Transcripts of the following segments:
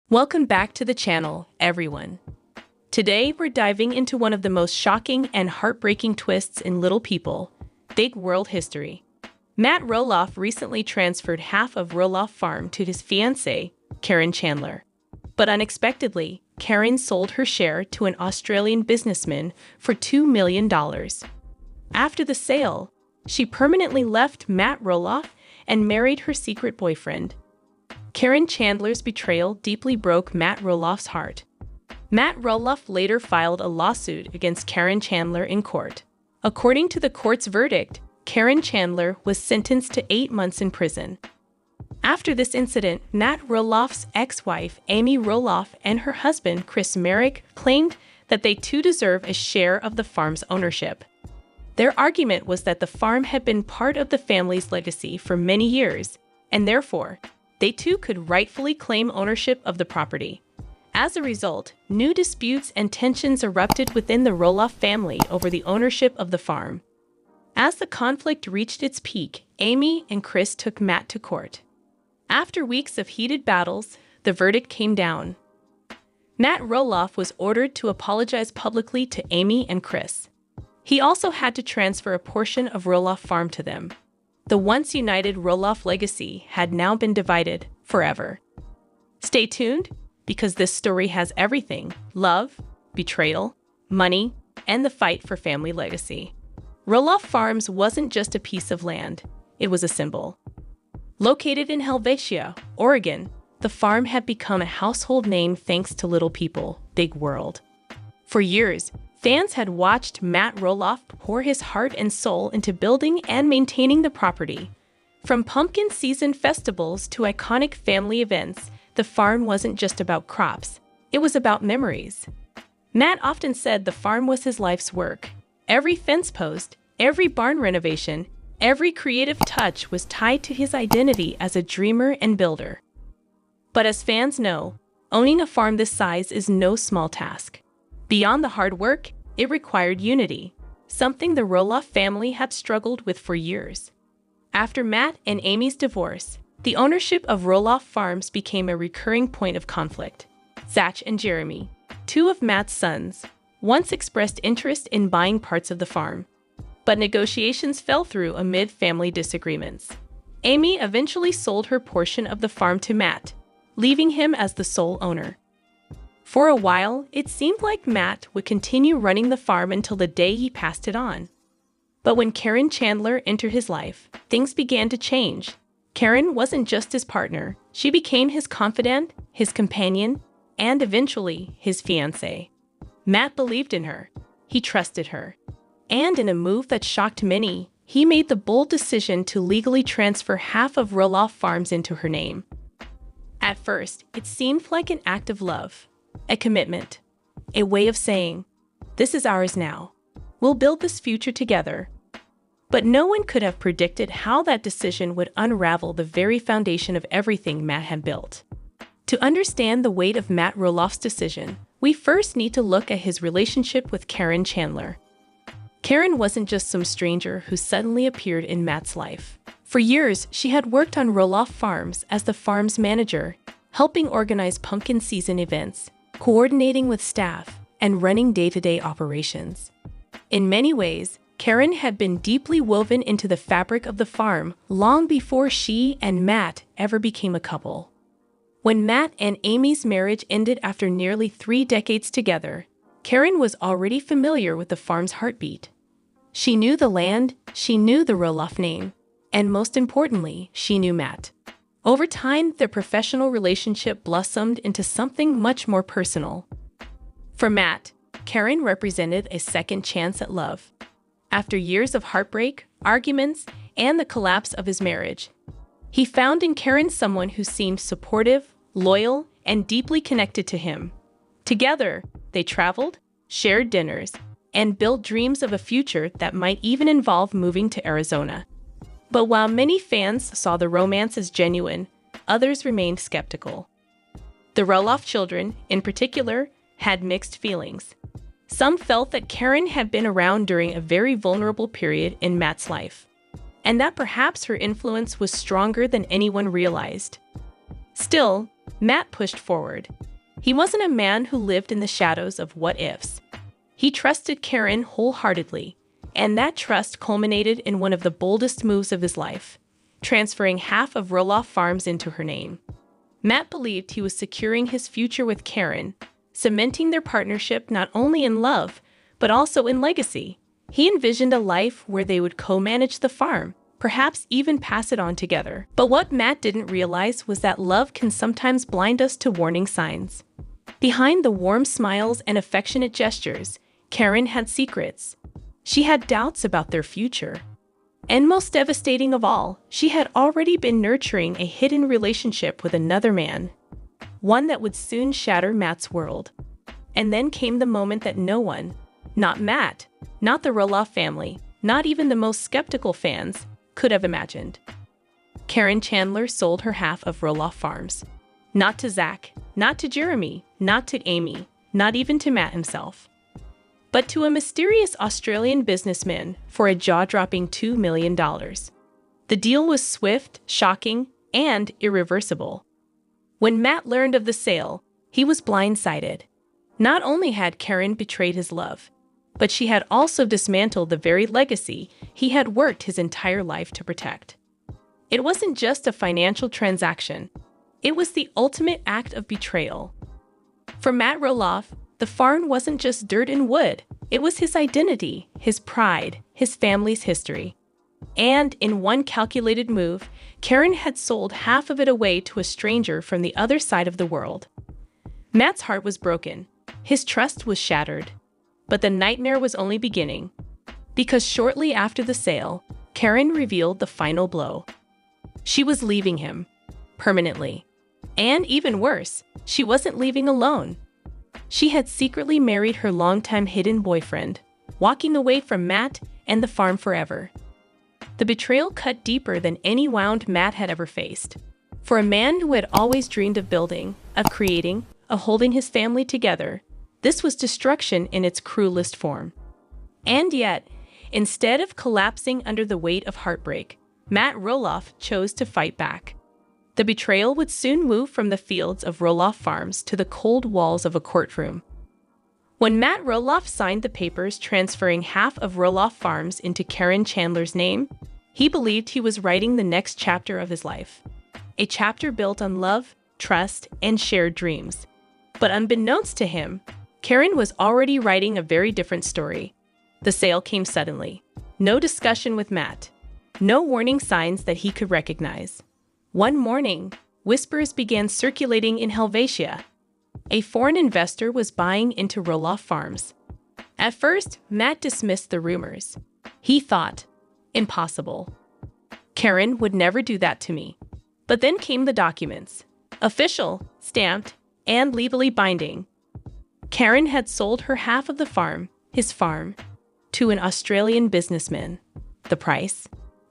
Welcome back to the channel, everyone. Today, we're diving into one of the most shocking and heartbreaking twists in Little People, Big World history. Matt Roloff recently transferred half of Roloff Farm to his fiancée, Caryn Chandler. But unexpectedly, Caryn sold her share to an Australian businessman for $2 million. After the sale, she permanently left Matt Roloff and married her secret boyfriend. Caryn Chandler's betrayal deeply broke Matt Roloff's heart. Matt Roloff later filed a lawsuit against Caryn Chandler in court. According to the court's verdict, Caryn Chandler was sentenced to 8 months in prison. After this incident, Matt Roloff's ex-wife, Amy Roloff, and her husband, Chris Merrick, claimed that they too deserve a share of the farm's ownership. Their argument was that the farm had been part of the family's legacy for many years, and therefore, they too could rightfully claim ownership of the property. As a result, new disputes and tensions erupted within the Roloff family over the ownership of the farm. As the conflict reached its peak, Amy and Chris took Matt to court. After weeks of heated battles, the verdict came down. Matt Roloff was ordered to apologize publicly to Amy and Chris. He also had to transfer a portion of Roloff Farm to them. The once united Roloff legacy had now been divided forever. Stay tuned, because this story has everything: love, betrayal, money, and the fight for family legacy. Roloff Farms wasn't just a piece of land, it was a symbol. Located in Helvetia, Oregon, the farm had become a household name thanks to Little People, Big World. For years, fans had watched Matt Roloff pour his heart and soul into building and maintaining the property. From pumpkin season festivals to iconic family events, the farm wasn't just about crops, it was about memories. Matt often said the farm was his life's work. Every fence post, every barn renovation, every creative touch was tied to his identity as a dreamer and builder. But as fans know, owning a farm this size is no small task. Beyond the hard work, it required unity, something the Roloff family had struggled with for years. After Matt and Amy's divorce, the ownership of Roloff Farms became a recurring point of conflict. Zach and Jeremy, two of Matt's sons, once expressed interest in buying parts of the farm, but negotiations fell through amid family disagreements. Amy eventually sold her portion of the farm to Matt, leaving him as the sole owner. For a while, it seemed like Matt would continue running the farm until the day he passed it on. But when Caryn Chandler entered his life, things began to change. Caryn wasn't just his partner, she became his confidant, his companion, and eventually his fiancée. Matt believed in her, he trusted her, and in a move that shocked many, he made the bold decision to legally transfer half of Roloff Farms into her name. At first, it seemed like an act of love. A commitment, a way of saying, this is ours now. We'll build this future together. But no one could have predicted how that decision would unravel the very foundation of everything Matt had built. To understand the weight of Matt Roloff's decision, we first need to look at his relationship with Caryn Chandler. Caryn wasn't just some stranger who suddenly appeared in Matt's life. For years, she had worked on Roloff Farms as the farm's manager, helping organize pumpkin season events, coordinating with staff, and running day-to-day operations. In many ways, Caryn had been deeply woven into the fabric of the farm long before she and Matt ever became a couple. When Matt and Amy's marriage ended after nearly 3 decades together, Caryn was already familiar with the farm's heartbeat. She knew the land, she knew the Roloff name, and most importantly, she knew Matt. Over time, their professional relationship blossomed into something much more personal. For Matt, Caryn represented a second chance at love. After years of heartbreak, arguments, and the collapse of his marriage, he found in Caryn someone who seemed supportive, loyal, and deeply connected to him. Together, they traveled, shared dinners, and built dreams of a future that might even involve moving to Arizona. But while many fans saw the romance as genuine, others remained skeptical. The Roloff children, in particular, had mixed feelings. Some felt that Caryn had been around during a very vulnerable period in Matt's life, and that perhaps her influence was stronger than anyone realized. Still, Matt pushed forward. He wasn't a man who lived in the shadows of what-ifs. He trusted Caryn wholeheartedly, and that trust culminated in one of the boldest moves of his life, transferring half of Roloff Farms into her name. Matt believed he was securing his future with Caryn, cementing their partnership not only in love, but also in legacy. He envisioned a life where they would co-manage the farm, perhaps even pass it on together. But what Matt didn't realize was that love can sometimes blind us to warning signs. Behind the warm smiles and affectionate gestures, Caryn had secrets. She had doubts about their future. And most devastating of all, she had already been nurturing a hidden relationship with another man, one that would soon shatter Matt's world. And then came the moment that no one, not Matt, not the Roloff family, not even the most skeptical fans, could have imagined. Caryn Chandler sold her half of Roloff Farms. Not to Zach, not to Jeremy, not to Amy, not even to Matt himself, but to a mysterious Australian businessman for a jaw-dropping $2 million. The deal was swift, shocking, and irreversible. When Matt learned of the sale, he was blindsided. Not only had Caryn betrayed his love, but she had also dismantled the very legacy he had worked his entire life to protect. It wasn't just a financial transaction. It was the ultimate act of betrayal. For Matt Roloff, the farm wasn't just dirt and wood. It was his identity, his pride, his family's history. And in one calculated move, Caryn had sold half of it away to a stranger from the other side of the world. Matt's heart was broken. His trust was shattered. But the nightmare was only beginning. Because shortly after the sale, Caryn revealed the final blow. She was leaving him. Permanently. And even worse, she wasn't leaving alone. She had secretly married her longtime hidden boyfriend, walking away from Matt and the farm forever. The betrayal cut deeper than any wound Matt had ever faced. For a man who had always dreamed of building, of creating, of holding his family together, this was destruction in its cruelest form. And yet, instead of collapsing under the weight of heartbreak, Matt Roloff chose to fight back. The betrayal would soon move from the fields of Roloff Farms to the cold walls of a courtroom. When Matt Roloff signed the papers transferring half of Roloff Farms into Caryn Chandler's name, he believed he was writing the next chapter of his life. A chapter built on love, trust, and shared dreams. But unbeknownst to him, Caryn was already writing a very different story. The sale came suddenly. No discussion with Matt. No warning signs that he could recognize. One morning, whispers began circulating in Helvetia. A foreign investor was buying into Roloff Farms. At first, Matt dismissed the rumors. He thought, impossible. Caryn would never do that to me. But then came the documents. Official, stamped, and legally binding. Caryn had sold her half of the farm, his farm, to an Australian businessman. The price?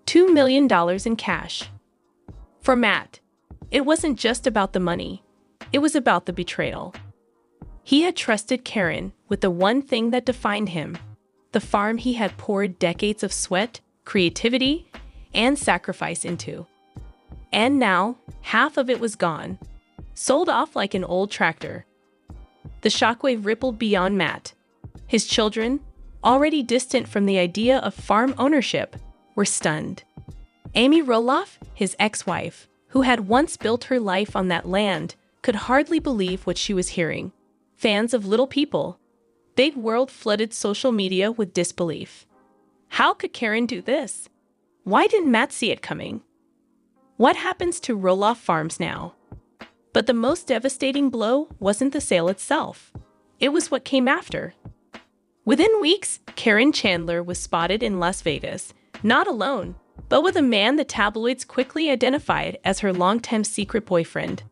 $2 million in cash. For Matt, it wasn't just about the money. It was about the betrayal. He had trusted Caryn with the one thing that defined him, the farm he had poured decades of sweat, creativity, and sacrifice into. And now, half of it was gone, sold off like an old tractor. The shockwave rippled beyond Matt. His children, already distant from the idea of farm ownership, were stunned. Amy Roloff, his ex-wife, who had once built her life on that land, could hardly believe what she was hearing. Fans of Little People, Big World flooded social media with disbelief. How could Caryn do this? Why didn't Matt see it coming? What happens to Roloff Farms now? But the most devastating blow wasn't the sale itself. It was what came after. Within weeks, Caryn Chandler was spotted in Las Vegas, not alone, but with a man the tabloids quickly identified as her longtime secret boyfriend.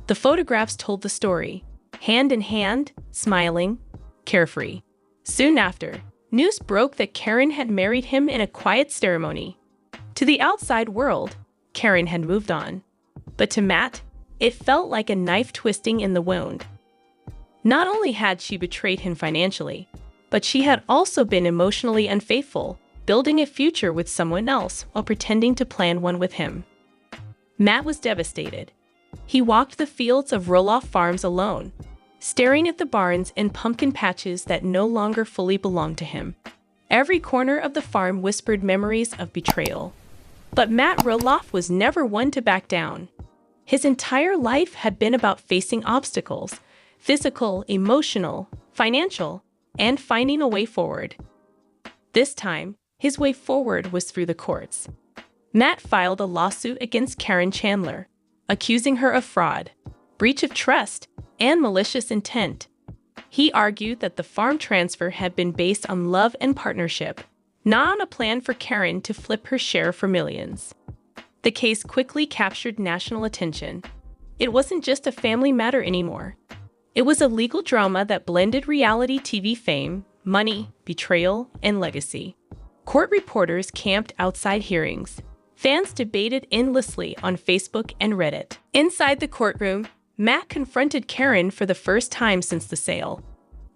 The photographs told the story, hand in hand, smiling, carefree. Soon after, news broke that Caryn had married him in a quiet ceremony. To the outside world, Caryn had moved on. But to Matt, it felt like a knife twisting in the wound. Not only had she betrayed him financially, but she had also been emotionally unfaithful, building a future with someone else while pretending to plan one with him. Matt was devastated. He walked the fields of Roloff Farms alone, staring at the barns and pumpkin patches that no longer fully belonged to him. Every corner of the farm whispered memories of betrayal. But Matt Roloff was never one to back down. His entire life had been about facing obstacles, physical, emotional, financial, and finding a way forward. This time, his way forward was through the courts. Matt filed a lawsuit against Caryn Chandler, accusing her of fraud, breach of trust, and malicious intent. He argued that the farm transfer had been based on love and partnership, not on a plan for Caryn to flip her share for millions. The case quickly captured national attention. It wasn't just a family matter anymore. It was a legal drama that blended reality TV fame, money, betrayal, and legacy. Court reporters camped outside hearings. Fans debated endlessly on Facebook and Reddit. Inside the courtroom, Matt confronted Caryn for the first time since the sale.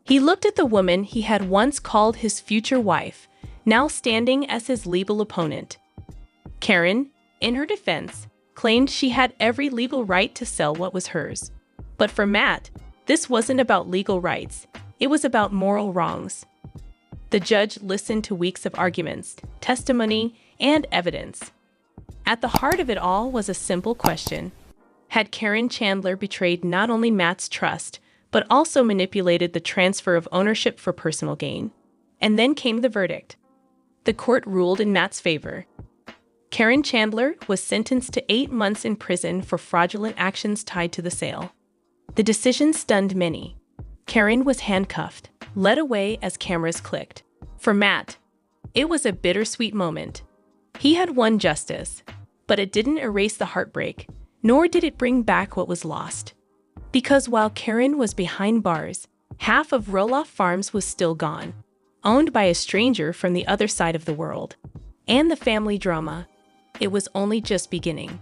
He looked at the woman he had once called his future wife, now standing as his legal opponent. Caryn, in her defense, claimed she had every legal right to sell what was hers. But for Matt, this wasn't about legal rights. It was about moral wrongs. The judge listened to weeks of arguments, testimony, and evidence. At the heart of it all was a simple question. Had Caryn Chandler betrayed not only Matt's trust, but also manipulated the transfer of ownership for personal gain? And then came the verdict. The court ruled in Matt's favor. Caryn Chandler was sentenced to 8 months in prison for fraudulent actions tied to the sale. The decision stunned many. Caryn was handcuffed, led away as cameras clicked. For Matt, it was a bittersweet moment. He had won justice, but it didn't erase the heartbreak, nor did it bring back what was lost. Because while Caryn was behind bars, half of Roloff Farms was still gone, owned by a stranger from the other side of the world. And the family drama, it was only just beginning.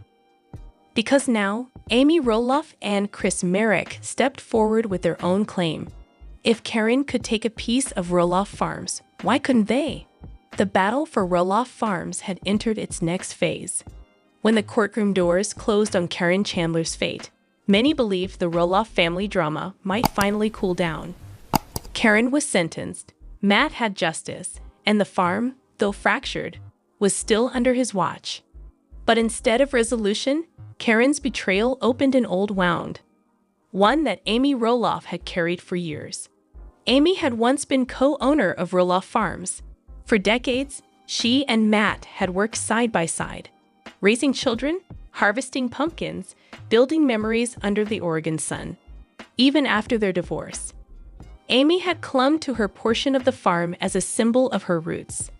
Because now, Amy Roloff and Chris Merrick stepped forward with their own claim. If Caryn could take a piece of Roloff Farms, why couldn't they? The battle for Roloff Farms had entered its next phase. When the courtroom doors closed on Caryn Chandler's fate, many believed the Roloff family drama might finally cool down. Caryn was sentenced, Matt had justice, and the farm, though fractured, was still under his watch. But instead of resolution, Caryn's betrayal opened an old wound, one that Amy Roloff had carried for years. Amy had once been co-owner of Roloff Farms. For decades, she and Matt had worked side by side, raising children, harvesting pumpkins, building memories under the Oregon sun. Even after their divorce, Amy had clung to her portion of the farm as a symbol of her roots.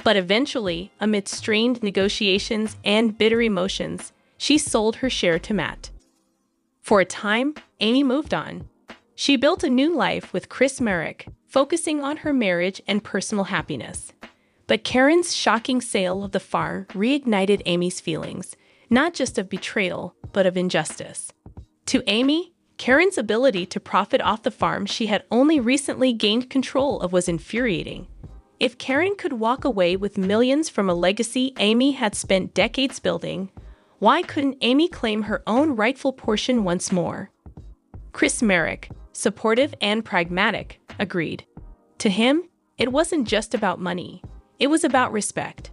But eventually, amid strained negotiations and bitter emotions, she sold her share to Matt. For a time, Amy moved on. She built a new life with Chris Merrick, focusing on her marriage and personal happiness. But Caryn's shocking sale of the farm reignited Amy's feelings, not just of betrayal, but of injustice. To Amy, Caryn's ability to profit off the farm she had only recently gained control of was infuriating. If Caryn could walk away with millions from a legacy Amy had spent decades building, why couldn't Amy claim her own rightful portion once more? Chris Merrick, supportive and pragmatic, agreed. To him, it wasn't just about money. It was about respect,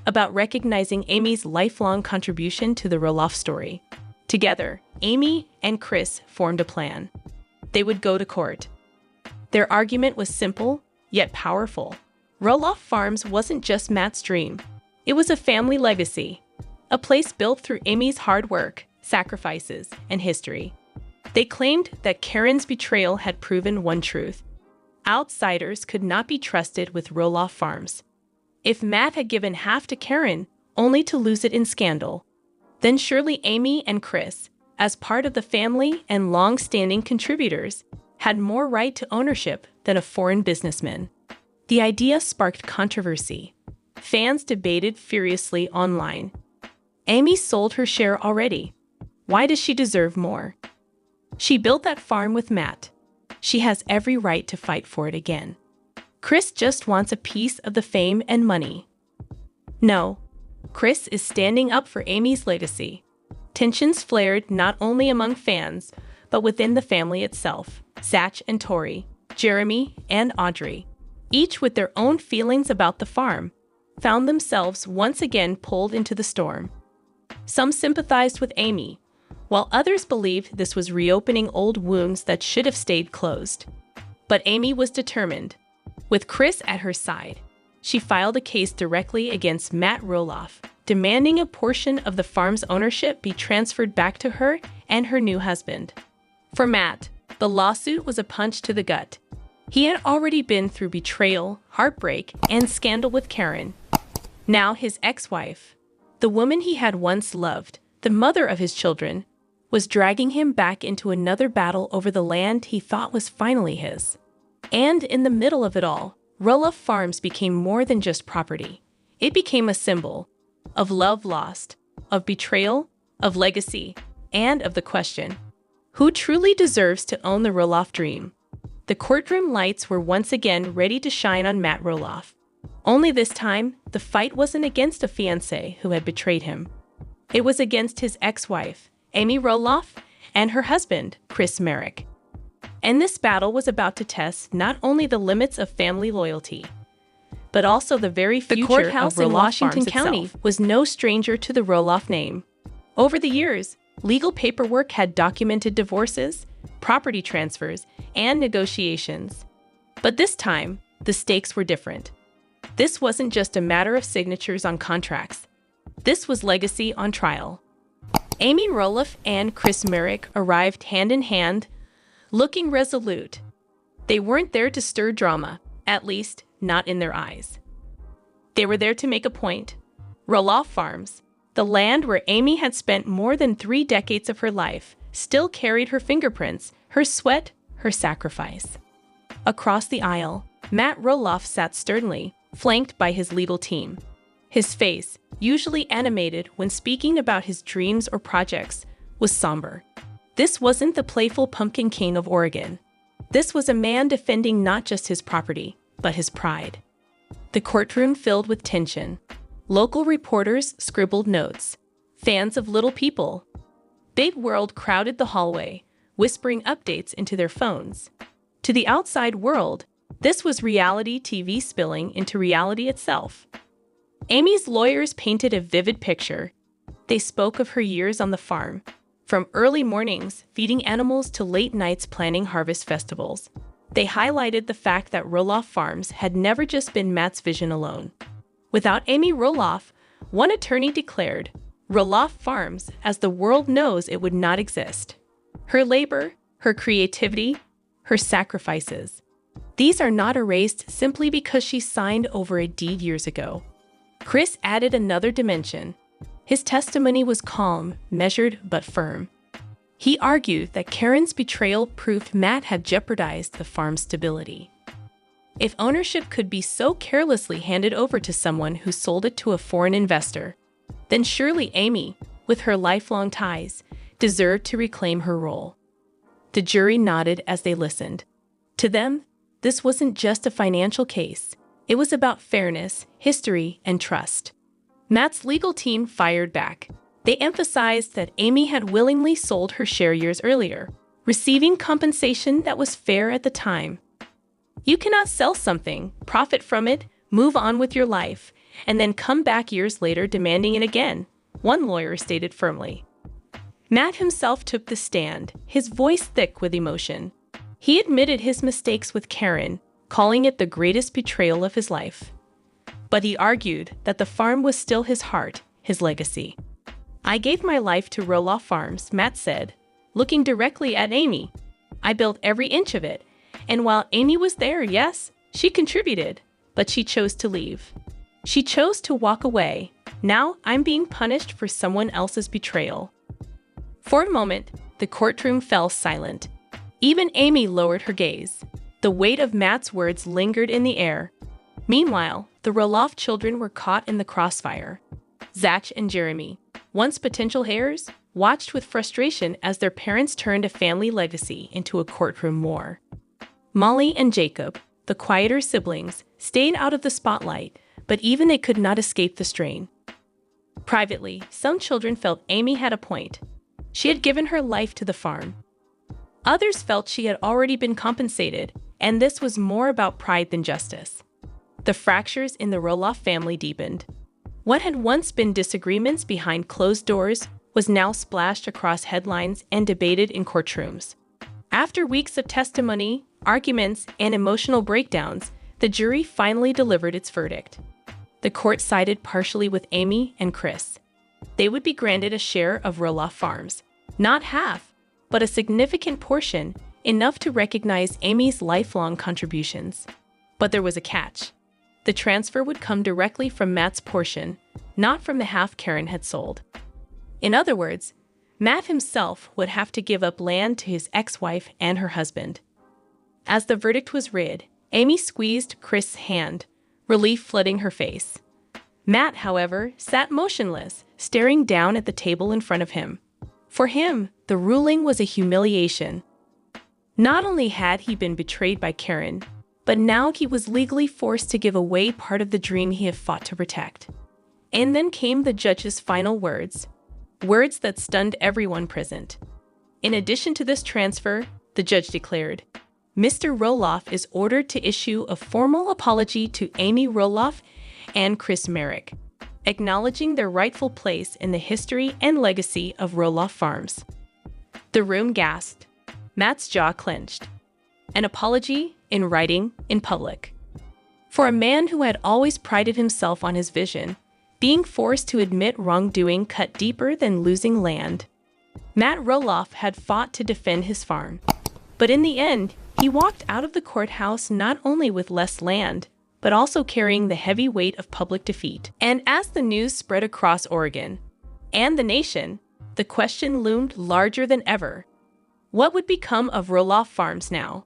about recognizing Amy's lifelong contribution to the Roloff story. Together, Amy and Chris formed a plan. They would go to court. Their argument was simple, yet powerful. Roloff Farms wasn't just Matt's dream. It was a family legacy, a place built through Amy's hard work, sacrifices, and history. They claimed that Caryn's betrayal had proven one truth. Outsiders could not be trusted with Roloff Farms. If Matt had given half to Caryn, only to lose it in scandal, then surely Amy and Chris, as part of the family and long-standing contributors, had more right to ownership than a foreign businessman. The idea sparked controversy. Fans debated furiously online. Amy sold her share already. Why does she deserve more? She built that farm with Matt. She has every right to fight for it again. Chris just wants a piece of the fame and money. No, Chris is standing up for Amy's legacy. Tensions flared not only among fans, but within the family itself. Zach and Tori, Jeremy and Audrey, each with their own feelings about the farm, found themselves once again pulled into the storm. Some sympathized with Amy, while others believed this was reopening old wounds that should have stayed closed. But Amy was determined. With Chris at her side, she filed a case directly against Matt Roloff, demanding a portion of the farm's ownership be transferred back to her and her new husband. For Matt, the lawsuit was a punch to the gut. He had already been through betrayal, heartbreak, and scandal with Caryn. Now his ex-wife, the woman he had once loved, the mother of his children, was dragging him back into another battle over the land he thought was finally his. And in the middle of it all, Roloff Farms became more than just property. It became a symbol of love lost, of betrayal, of legacy, and of the question, who truly deserves to own the Roloff dream? The courtroom lights were once again ready to shine on Matt Roloff. Only this time, the fight wasn't against a fiancé who had betrayed him. It was against his ex-wife, Amy Roloff, and her husband, Chris Merrick. And this battle was about to test not only the limits of family loyalty, but also the very future. The courthouse in Washington County was no stranger to the Roloff name. Over the years, legal paperwork had documented divorces, property transfers, and negotiations. But this time, the stakes were different. This wasn't just a matter of signatures on contracts. This was legacy on trial. Amy Roloff and Chris Merrick arrived hand in hand, looking resolute. They weren't there to stir drama, at least not in their eyes. They were there to make a point. Roloff Farms, the land where Amy had spent more than 3 decades of her life, still carried her fingerprints, her sweat, her sacrifice. Across the aisle, Matt Roloff sat sternly, flanked by his legal team. His face, usually animated when speaking about his dreams or projects, was somber. This wasn't the playful Pumpkin King of Oregon. This was a man defending not just his property, but his pride. The courtroom filled with tension. Local reporters scribbled notes. Fans of Little People, Big World crowded the hallway, whispering updates into their phones. To the outside world, this was reality TV spilling into reality itself. Amy's lawyers painted a vivid picture. They spoke of her years on the farm, from early mornings feeding animals to late nights planning harvest festivals. They highlighted the fact that Roloff Farms had never just been Matt's vision alone. Without Amy Roloff, one attorney declared, Roloff Farms, as the world knows it, would not exist. Her labor, her creativity, her sacrifices. These are not erased simply because she signed over a deed years ago. Chris added another dimension. His testimony was calm, measured, but firm. He argued that Caryn's betrayal proved Matt had jeopardized the farm's stability. If ownership could be so carelessly handed over to someone who sold it to a foreign investor, then surely Amy, with her lifelong ties, deserved to reclaim her role. The jury nodded as they listened. To them, this wasn't just a financial case. It was about fairness, history, and trust. Matt's legal team fired back. They emphasized that Amy had willingly sold her share years earlier, receiving compensation that was fair at the time. You cannot sell something, profit from it, move on with your life, and then come back years later demanding it again, one lawyer stated firmly. Matt himself took the stand, his voice thick with emotion. He admitted his mistakes with Caryn, calling it the greatest betrayal of his life. But he argued that the farm was still his heart, his legacy. I gave my life to Roloff Farms, Matt said, looking directly at Amy. I built every inch of it, and while Amy was there, yes, she contributed, but she chose to leave. She chose to walk away. Now I'm being punished for someone else's betrayal. For a moment, the courtroom fell silent. Even Amy lowered her gaze. The weight of Matt's words lingered in the air. Meanwhile, the Roloff children were caught in the crossfire. Zach and Jeremy, once potential heirs, watched with frustration as their parents turned a family legacy into a courtroom war. Molly and Jacob, the quieter siblings, stayed out of the spotlight, but even they could not escape the strain. Privately, some children felt Amy had a point. She had given her life to the farm. Others felt she had already been compensated, and this was more about pride than justice. The fractures in the Roloff family deepened. What had once been disagreements behind closed doors was now splashed across headlines and debated in courtrooms. After weeks of testimony, arguments, and emotional breakdowns, the jury finally delivered its verdict. The court sided partially with Amy and Chris. They would be granted a share of Roloff Farms. Not half, but a significant portion, enough to recognize Amy's lifelong contributions. But there was a catch. The transfer would come directly from Matt's portion, not from the half Caryn had sold. In other words, Matt himself would have to give up land to his ex-wife and her husband. As the verdict was read, Amy squeezed Chris' hand, relief flooding her face. Matt, however, sat motionless, staring down at the table in front of him. For him, the ruling was a humiliation. Not only had he been betrayed by Caryn, but now he was legally forced to give away part of the dream he had fought to protect. And then came the judge's final words that stunned everyone present. In addition to this transfer, the judge declared, Mr. Roloff is ordered to issue a formal apology to Amy Roloff and Chris Merrick, acknowledging their rightful place in the history and legacy of Roloff Farms. The room gasped. Matt's jaw clenched. An apology in writing, in public. For a man who had always prided himself on his vision, being forced to admit wrongdoing cut deeper than losing land. Matt Roloff had fought to defend his farm. But in the end, he walked out of the courthouse not only with less land, but also carrying the heavy weight of public defeat. And as the news spread across Oregon and the nation, the question loomed larger than ever. What would become of Roloff Farms now?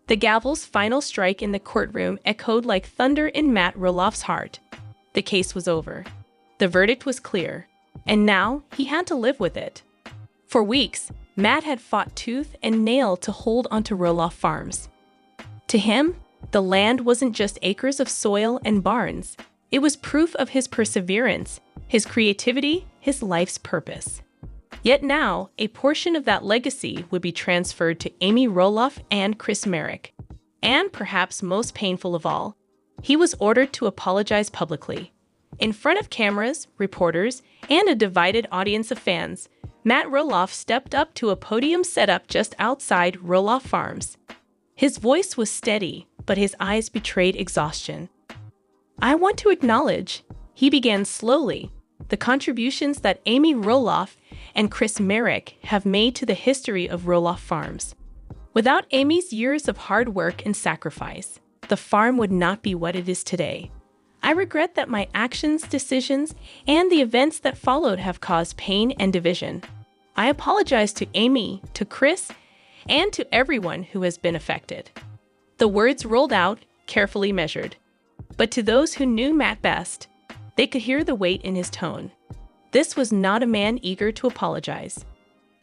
The gavel's final strike in the courtroom echoed like thunder in Matt Roloff's heart. The case was over. The verdict was clear, and now he had to live with it. For weeks, Matt had fought tooth and nail to hold onto Roloff Farms. To him, the land wasn't just acres of soil and barns. It was proof of his perseverance, his creativity, his life's purpose. Yet now, a portion of that legacy would be transferred to Amy Roloff and Chris Merrick. And perhaps most painful of all, he was ordered to apologize publicly. In front of cameras, reporters, and a divided audience of fans, Matt Roloff stepped up to a podium set up just outside Roloff Farms. His voice was steady, but his eyes betrayed exhaustion. I want to acknowledge, he began slowly, the contributions that Amy Roloff and Chris Merrick have made to the history of Roloff Farms. Without Amy's years of hard work and sacrifice, the farm would not be what it is today. I regret that my actions, decisions, and the events that followed have caused pain and division. I apologize to Amy, to Chris, and to everyone who has been affected. The words rolled out, carefully measured. But to those who knew Matt best, they could hear the weight in his tone. This was not a man eager to apologize.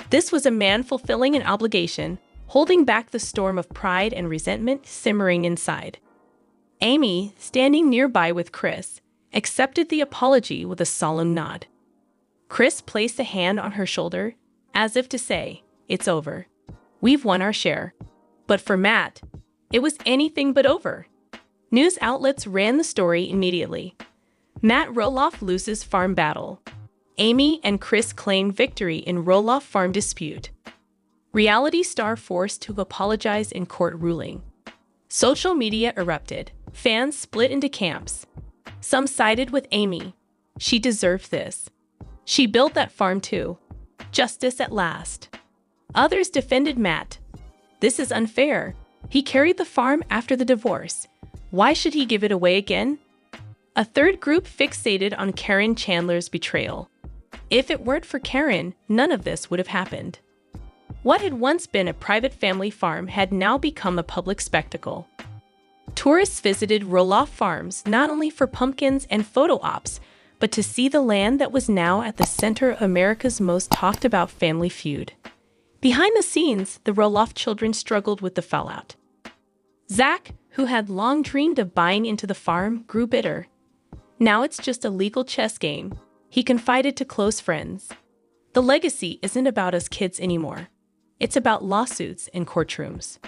This was a man fulfilling an obligation, holding back the storm of pride and resentment simmering inside. Amy, standing nearby with Chris, accepted the apology with a solemn nod. Chris placed a hand on her shoulder, as if to say, "It's over. We've won our share." But for Matt, it was anything but over. News outlets ran the story immediately. Matt Roloff loses farm battle. Amy and Chris claim victory in Roloff farm dispute. Reality star forced to apologize in court ruling. Social media erupted. Fans split into camps. Some sided with Amy. She deserved this. She built that farm too. Justice at last. Others defended Matt. This is unfair. He carried the farm after the divorce. Why should he give it away again? A third group fixated on Caryn Chandler's betrayal. If it weren't for Caryn, none of this would have happened. What had once been a private family farm had now become a public spectacle. Tourists visited Roloff Farms not only for pumpkins and photo ops, but to see the land that was now at the center of America's most talked about family feud. Behind the scenes, the Roloff children struggled with the fallout. Zach, who had long dreamed of buying into the farm, grew bitter. Now it's just a legal chess game, he confided to close friends. The legacy isn't about us kids anymore. It's about lawsuits and courtrooms.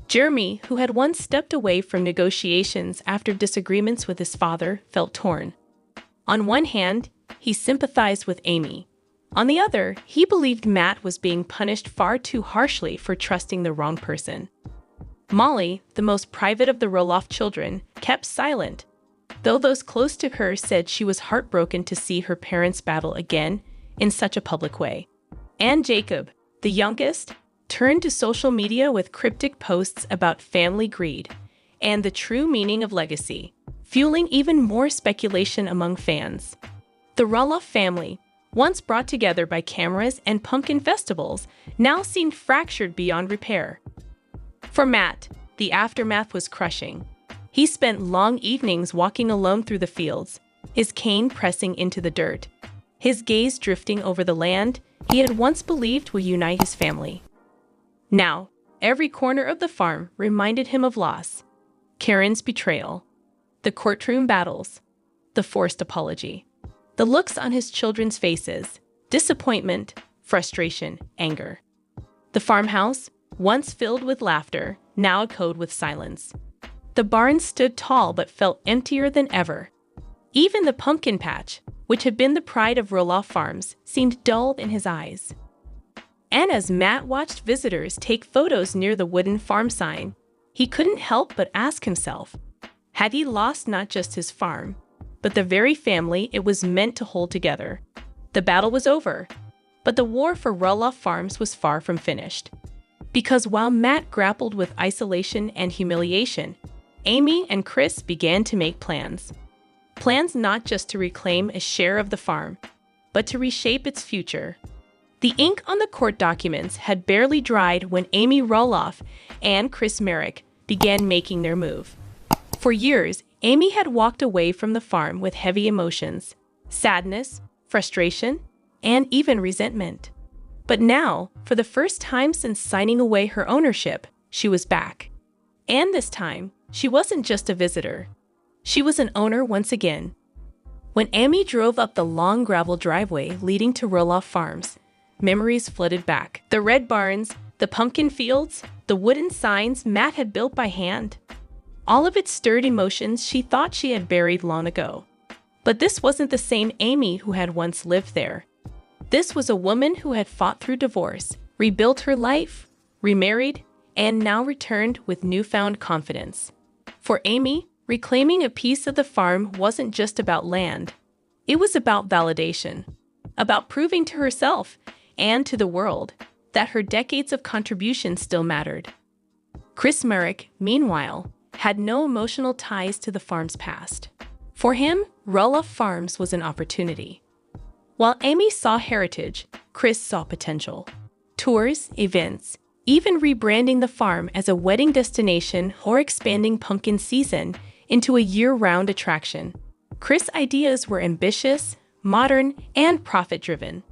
Jeremy, who had once stepped away from negotiations after disagreements with his father, felt torn. On one hand, he sympathized with Amy. On the other, he believed Matt was being punished far too harshly for trusting the wrong person. Molly, the most private of the Roloff children, kept silent, though those close to her said she was heartbroken to see her parents battle again in such a public way. And Jacob, the youngest, turned to social media with cryptic posts about family greed and the true meaning of legacy, fueling even more speculation among fans. The Roloff family, once brought together by cameras and pumpkin festivals, now seemed fractured beyond repair. For Matt, the aftermath was crushing. He spent long evenings walking alone through the fields, his cane pressing into the dirt, his gaze drifting over the land he had once believed would unite his family. Now, every corner of the farm reminded him of loss. Caryn's betrayal, the courtroom battles, the forced apology, the looks on his children's faces, disappointment, frustration, anger. The farmhouse, once filled with laughter, now echoed with silence. The barn stood tall but felt emptier than ever. Even the pumpkin patch, which had been the pride of Roloff Farms, seemed dulled in his eyes. And as Matt watched visitors take photos near the wooden farm sign, he couldn't help but ask himself, had he lost not just his farm, but the very family it was meant to hold together? The battle was over, but the war for Roloff Farms was far from finished. Because while Matt grappled with isolation and humiliation, Amy and Chris began to make plans. Plans not just to reclaim a share of the farm, but to reshape its future. The ink on the court documents had barely dried when Amy Roloff and Chris Merrick began making their move. For years, Amy had walked away from the farm with heavy emotions, sadness, frustration, and even resentment. But now, for the first time since signing away her ownership, she was back. And this time, she wasn't just a visitor. She was an owner once again. When Amy drove up the long gravel driveway leading to Roloff Farms, memories flooded back. The red barns, the pumpkin fields, the wooden signs Matt had built by hand. All of it stirred emotions she thought she had buried long ago. But this wasn't the same Amy who had once lived there. This was a woman who had fought through divorce, rebuilt her life, remarried, and now returned with newfound confidence. For Amy, reclaiming a piece of the farm wasn't just about land. It was about validation, about proving to herself and to the world that her decades of contribution still mattered. Chris Merrick, meanwhile, had no emotional ties to the farm's past. For him, Roloff Farms was an opportunity. While Amy saw heritage, Chris saw potential. Tours, events, even rebranding the farm as a wedding destination or expanding pumpkin season into a year-round attraction. Chris' ideas were ambitious, modern, and profit-driven.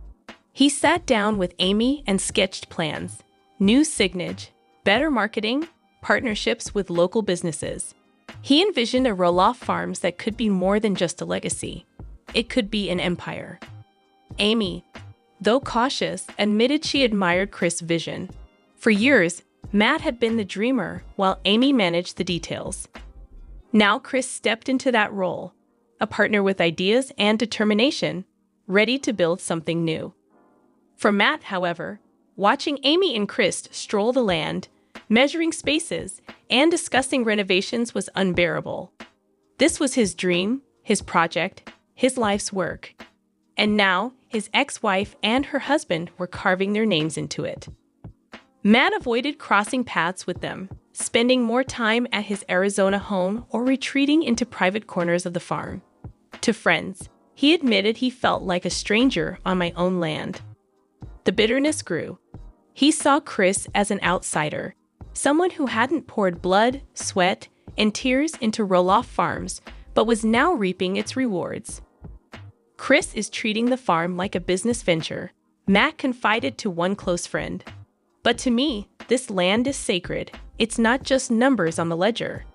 He sat down with Amy and sketched plans, new signage, better marketing, partnerships with local businesses. He envisioned a Roloff Farms that could be more than just a legacy. It could be an empire. Amy, though cautious, admitted she admired Chris' vision. For years, Matt had been the dreamer while Amy managed the details. Now Chris stepped into that role, a partner with ideas and determination, ready to build something new. For Matt, however, watching Amy and Chris stroll the land, measuring spaces, and discussing renovations was unbearable. This was his dream, his project, his life's work. And now, his ex-wife and her husband were carving their names into it. Matt avoided crossing paths with them, spending more time at his Arizona home or retreating into private corners of the farm. To friends, he admitted he felt like a stranger on my own land. The bitterness grew. He saw Chris as an outsider, someone who hadn't poured blood, sweat, and tears into Roloff Farms, but was now reaping its rewards. Chris is treating the farm like a business venture, Matt confided to one close friend. But to me, this land is sacred. It's not just numbers on the ledger.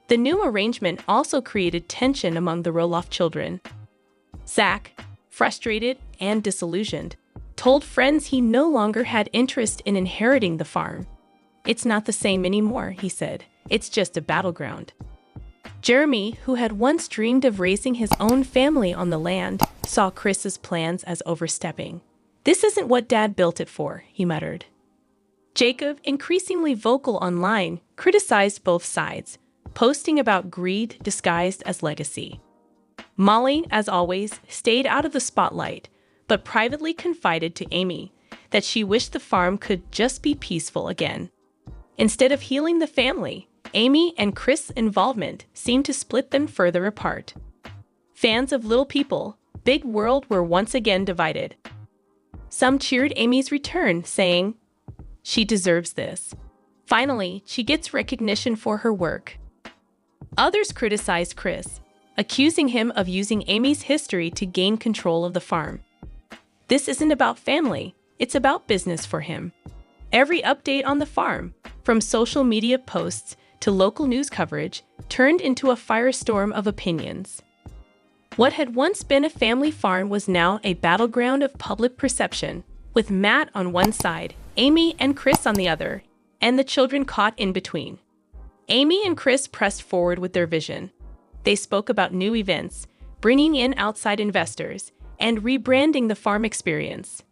The new arrangement also created tension among the Roloff children. Zach, frustrated and disillusioned, told friends he no longer had interest in inheriting the farm. "It's not the same anymore," he said. "It's just a battleground." Jeremy, who had once dreamed of raising his own family on the land, saw Chris's plans as overstepping. "This isn't what Dad built it for," he muttered. Jacob, increasingly vocal online, criticized both sides, posting about greed disguised as legacy. Molly, as always, stayed out of the spotlight, but privately confided to Amy that she wished the farm could just be peaceful again. Instead of healing the family, Amy and Chris' involvement seemed to split them further apart. Fans of Little People, Big World were once again divided. Some cheered Amy's return, saying, "She deserves this. Finally, she gets recognition for her work." Others criticized Chris, accusing him of using Amy's history to gain control of the farm. This isn't about family, it's about business for him. Every update on the farm, from social media posts to local news coverage, turned into a firestorm of opinions. What had once been a family farm was now a battleground of public perception, with Matt on one side, Amy and Chris on the other, and the children caught in between. Amy and Chris pressed forward with their vision. They spoke about new events, bringing in outside investors, and rebranding the farm experience.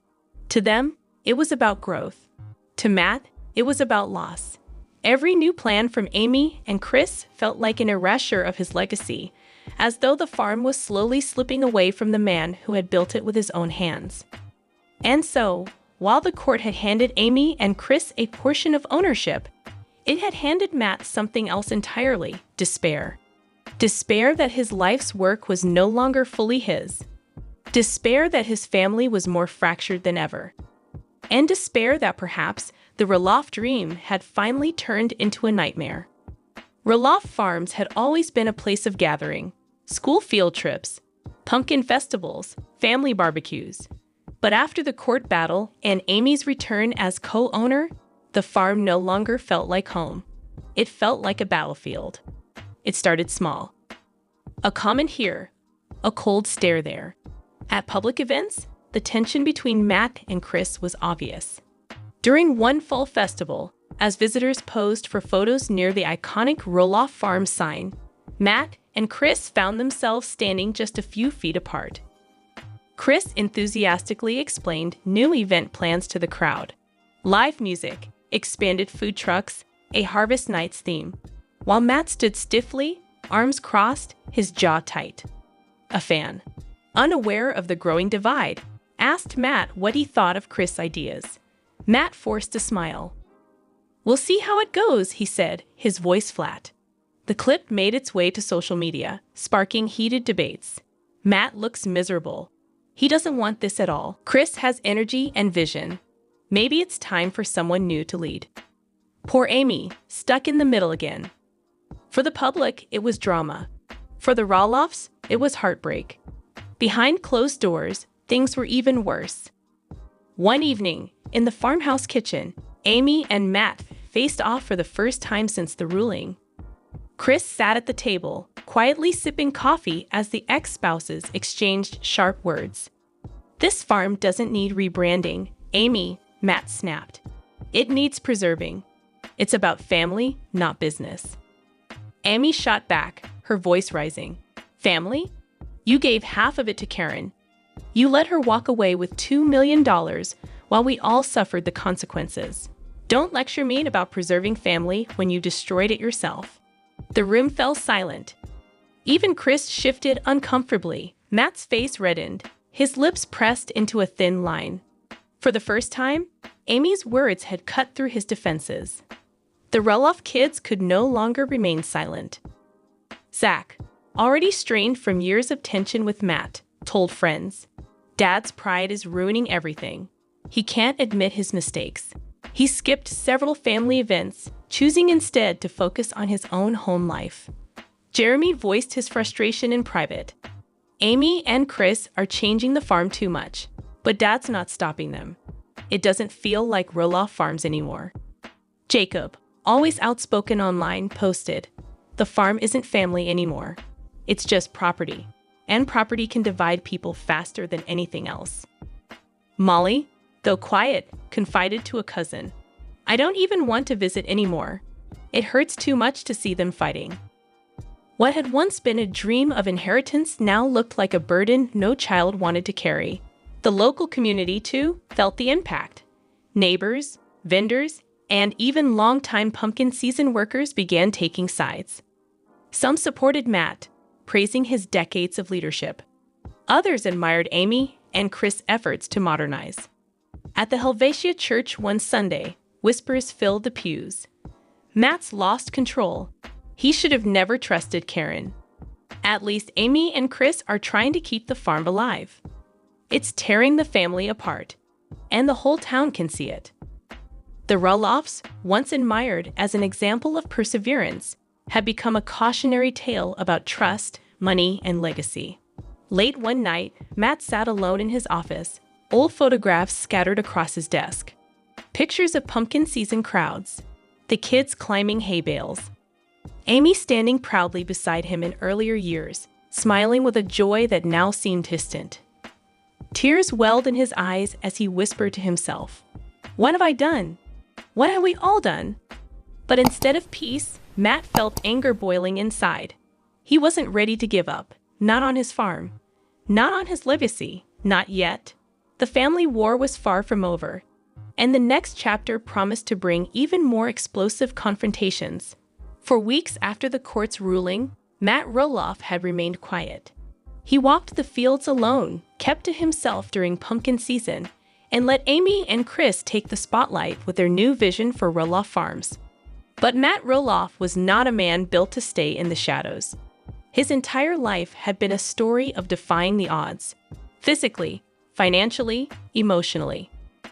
To them, it was about growth. To Matt, it was about loss. Every new plan from Amy and Chris felt like an erasure of his legacy, as though the farm was slowly slipping away from the man who had built it with his own hands. And so, while the court had handed Amy and Chris a portion of ownership, it had handed Matt something else entirely: despair. Despair that his life's work was no longer fully his. Despair that his family was more fractured than ever. And despair that perhaps the Roloff dream had finally turned into a nightmare. Roloff Farms had always been a place of gathering, school field trips, pumpkin festivals, family barbecues. But after the court battle and Amy's return as co-owner, the farm no longer felt like home. It felt like a battlefield. It started small. A comment here, a cold stare there. At public events, the tension between Matt and Chris was obvious. During one fall festival, as visitors posed for photos near the iconic Roloff Farm sign, Matt and Chris found themselves standing just a few feet apart. Chris enthusiastically explained new event plans to the crowd: live music, expanded food trucks, a Harvest Nights theme, while Matt stood stiffly, arms crossed, his jaw tight. A fan, unaware of the growing divide, asked Matt what he thought of Chris' ideas. Matt forced a smile. "We'll see how it goes," he said, his voice flat. The clip made its way to social media, sparking heated debates. Matt looks miserable. He doesn't want this at all. Chris has energy and vision. Maybe it's time for someone new to lead. Poor Amy, stuck in the middle again. For the public, it was drama. For the Roloffs, it was heartbreak. Behind closed doors, things were even worse. One evening, in the farmhouse kitchen, Amy and Matt faced off for the first time since the ruling. Chris sat at the table, quietly sipping coffee as the ex-spouses exchanged sharp words. "This farm doesn't need rebranding, Amy," Matt snapped. "It needs preserving. It's about family, not business." Amy shot back, her voice rising. "Family? You gave half of it to Caryn. You let her walk away with $2 million while we all suffered the consequences. Don't lecture me about preserving family when you destroyed it yourself." The room fell silent. Even Chris shifted uncomfortably. Matt's face reddened, his lips pressed into a thin line. For the first time, Amy's words had cut through his defenses. The Roloff kids could no longer remain silent. Zach, already strained from years of tension with Matt, told friends, "Dad's pride is ruining everything. He can't admit his mistakes." He skipped several family events, choosing instead to focus on his own home life. Jeremy voiced his frustration in private. "Amy and Chris are changing the farm too much, but Dad's not stopping them. It doesn't feel like Roloff Farms anymore." Jacob, always outspoken online, posted, "The farm isn't family anymore. It's just property, and property can divide people faster than anything else." Molly, Though quiet, confided to a cousin, "I don't even want to visit anymore. It hurts too much to see them fighting." What had once been a dream of inheritance now looked like a burden no child wanted to carry. The local community, too, felt the impact. Neighbors, vendors, and even longtime pumpkin season workers began taking sides. Some supported Matt, praising his decades of leadership. Others admired Amy and Chris' efforts to modernize. At the Helvetia Church one Sunday, whispers filled the pews. "Matt's lost control. He should have never trusted Caryn. At least Amy and Chris are trying to keep the farm alive. It's tearing the family apart, and the whole town can see it." The Roloffs, once admired as an example of perseverance, had become a cautionary tale about trust, money, and legacy. Late one night, Matt sat alone in his office, old photographs scattered across his desk. Pictures of pumpkin season crowds, the kids climbing hay bales, Amy standing proudly beside him in earlier years, smiling with a joy that now seemed distant. Tears welled in his eyes as he whispered to himself, "What have I done? What have we all done?" But instead of peace, Matt felt anger boiling inside. He wasn't ready to give up, not on his farm, not on his legacy, not yet. The family war was far from over, and the next chapter promised to bring even more explosive confrontations. For weeks after the court's ruling, Matt Roloff had remained quiet. He walked the fields alone, kept to himself during pumpkin season, and let Amy and Chris take the spotlight with their new vision for Roloff Farms. But Matt Roloff was not a man built to stay in the shadows. His entire life had been a story of defying the odds, physically, financially, emotionally.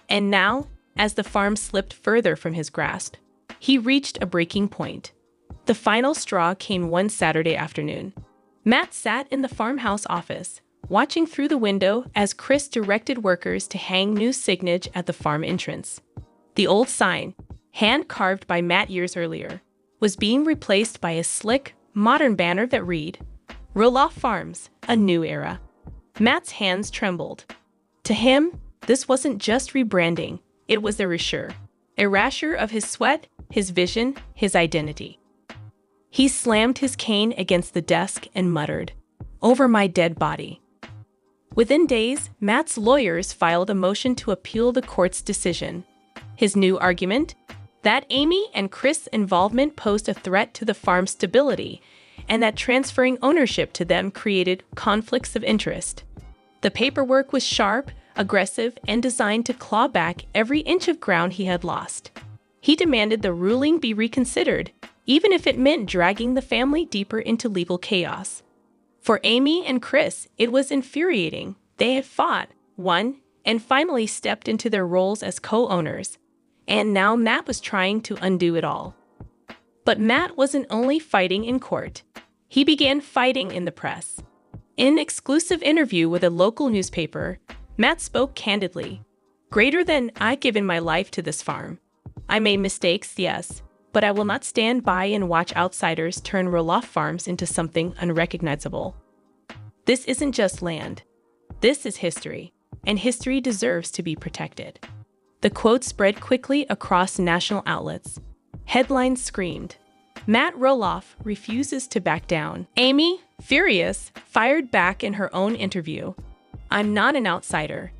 And now, as the farm slipped further from his grasp, he reached a breaking point. The final straw came one Saturday afternoon. Matt sat in the farmhouse office, watching through the window as Chris directed workers to hang new signage at the farm entrance. The old sign, hand-carved by Matt years earlier, was being replaced by a slick, modern banner that read, "Roloff Farms, a new era." Matt's hands trembled. To him, this wasn't just rebranding, it was erasure of his sweat, his vision, his identity. He slammed his cane against the desk and muttered, "Over my dead body." Within days, Matt's lawyers filed a motion to appeal the court's decision. His new argument? That Amy and Chris' involvement posed a threat to the farm's stability, and that transferring ownership to them created conflicts of interest. The paperwork was sharp, aggressive, and designed to claw back every inch of ground he had lost. He demanded the ruling be reconsidered, even if it meant dragging the family deeper into legal chaos. For Amy and Chris, it was infuriating. They had fought, won, and finally stepped into their roles as co-owners. And now Matt was trying to undo it all. But Matt wasn't only fighting in court. He began fighting in the press. In an exclusive interview with a local newspaper, Matt spoke candidly. "Greater than I've given my life to this farm. I made mistakes, yes, but I will not stand by and watch outsiders turn Roloff Farms into something unrecognizable. This isn't just land. This is history, and history deserves to be protected." The quote spread quickly across national outlets. Headlines screamed, "Matt Roloff refuses to back down." Amy, furious, fired back in her own interview. "I'm not an outsider.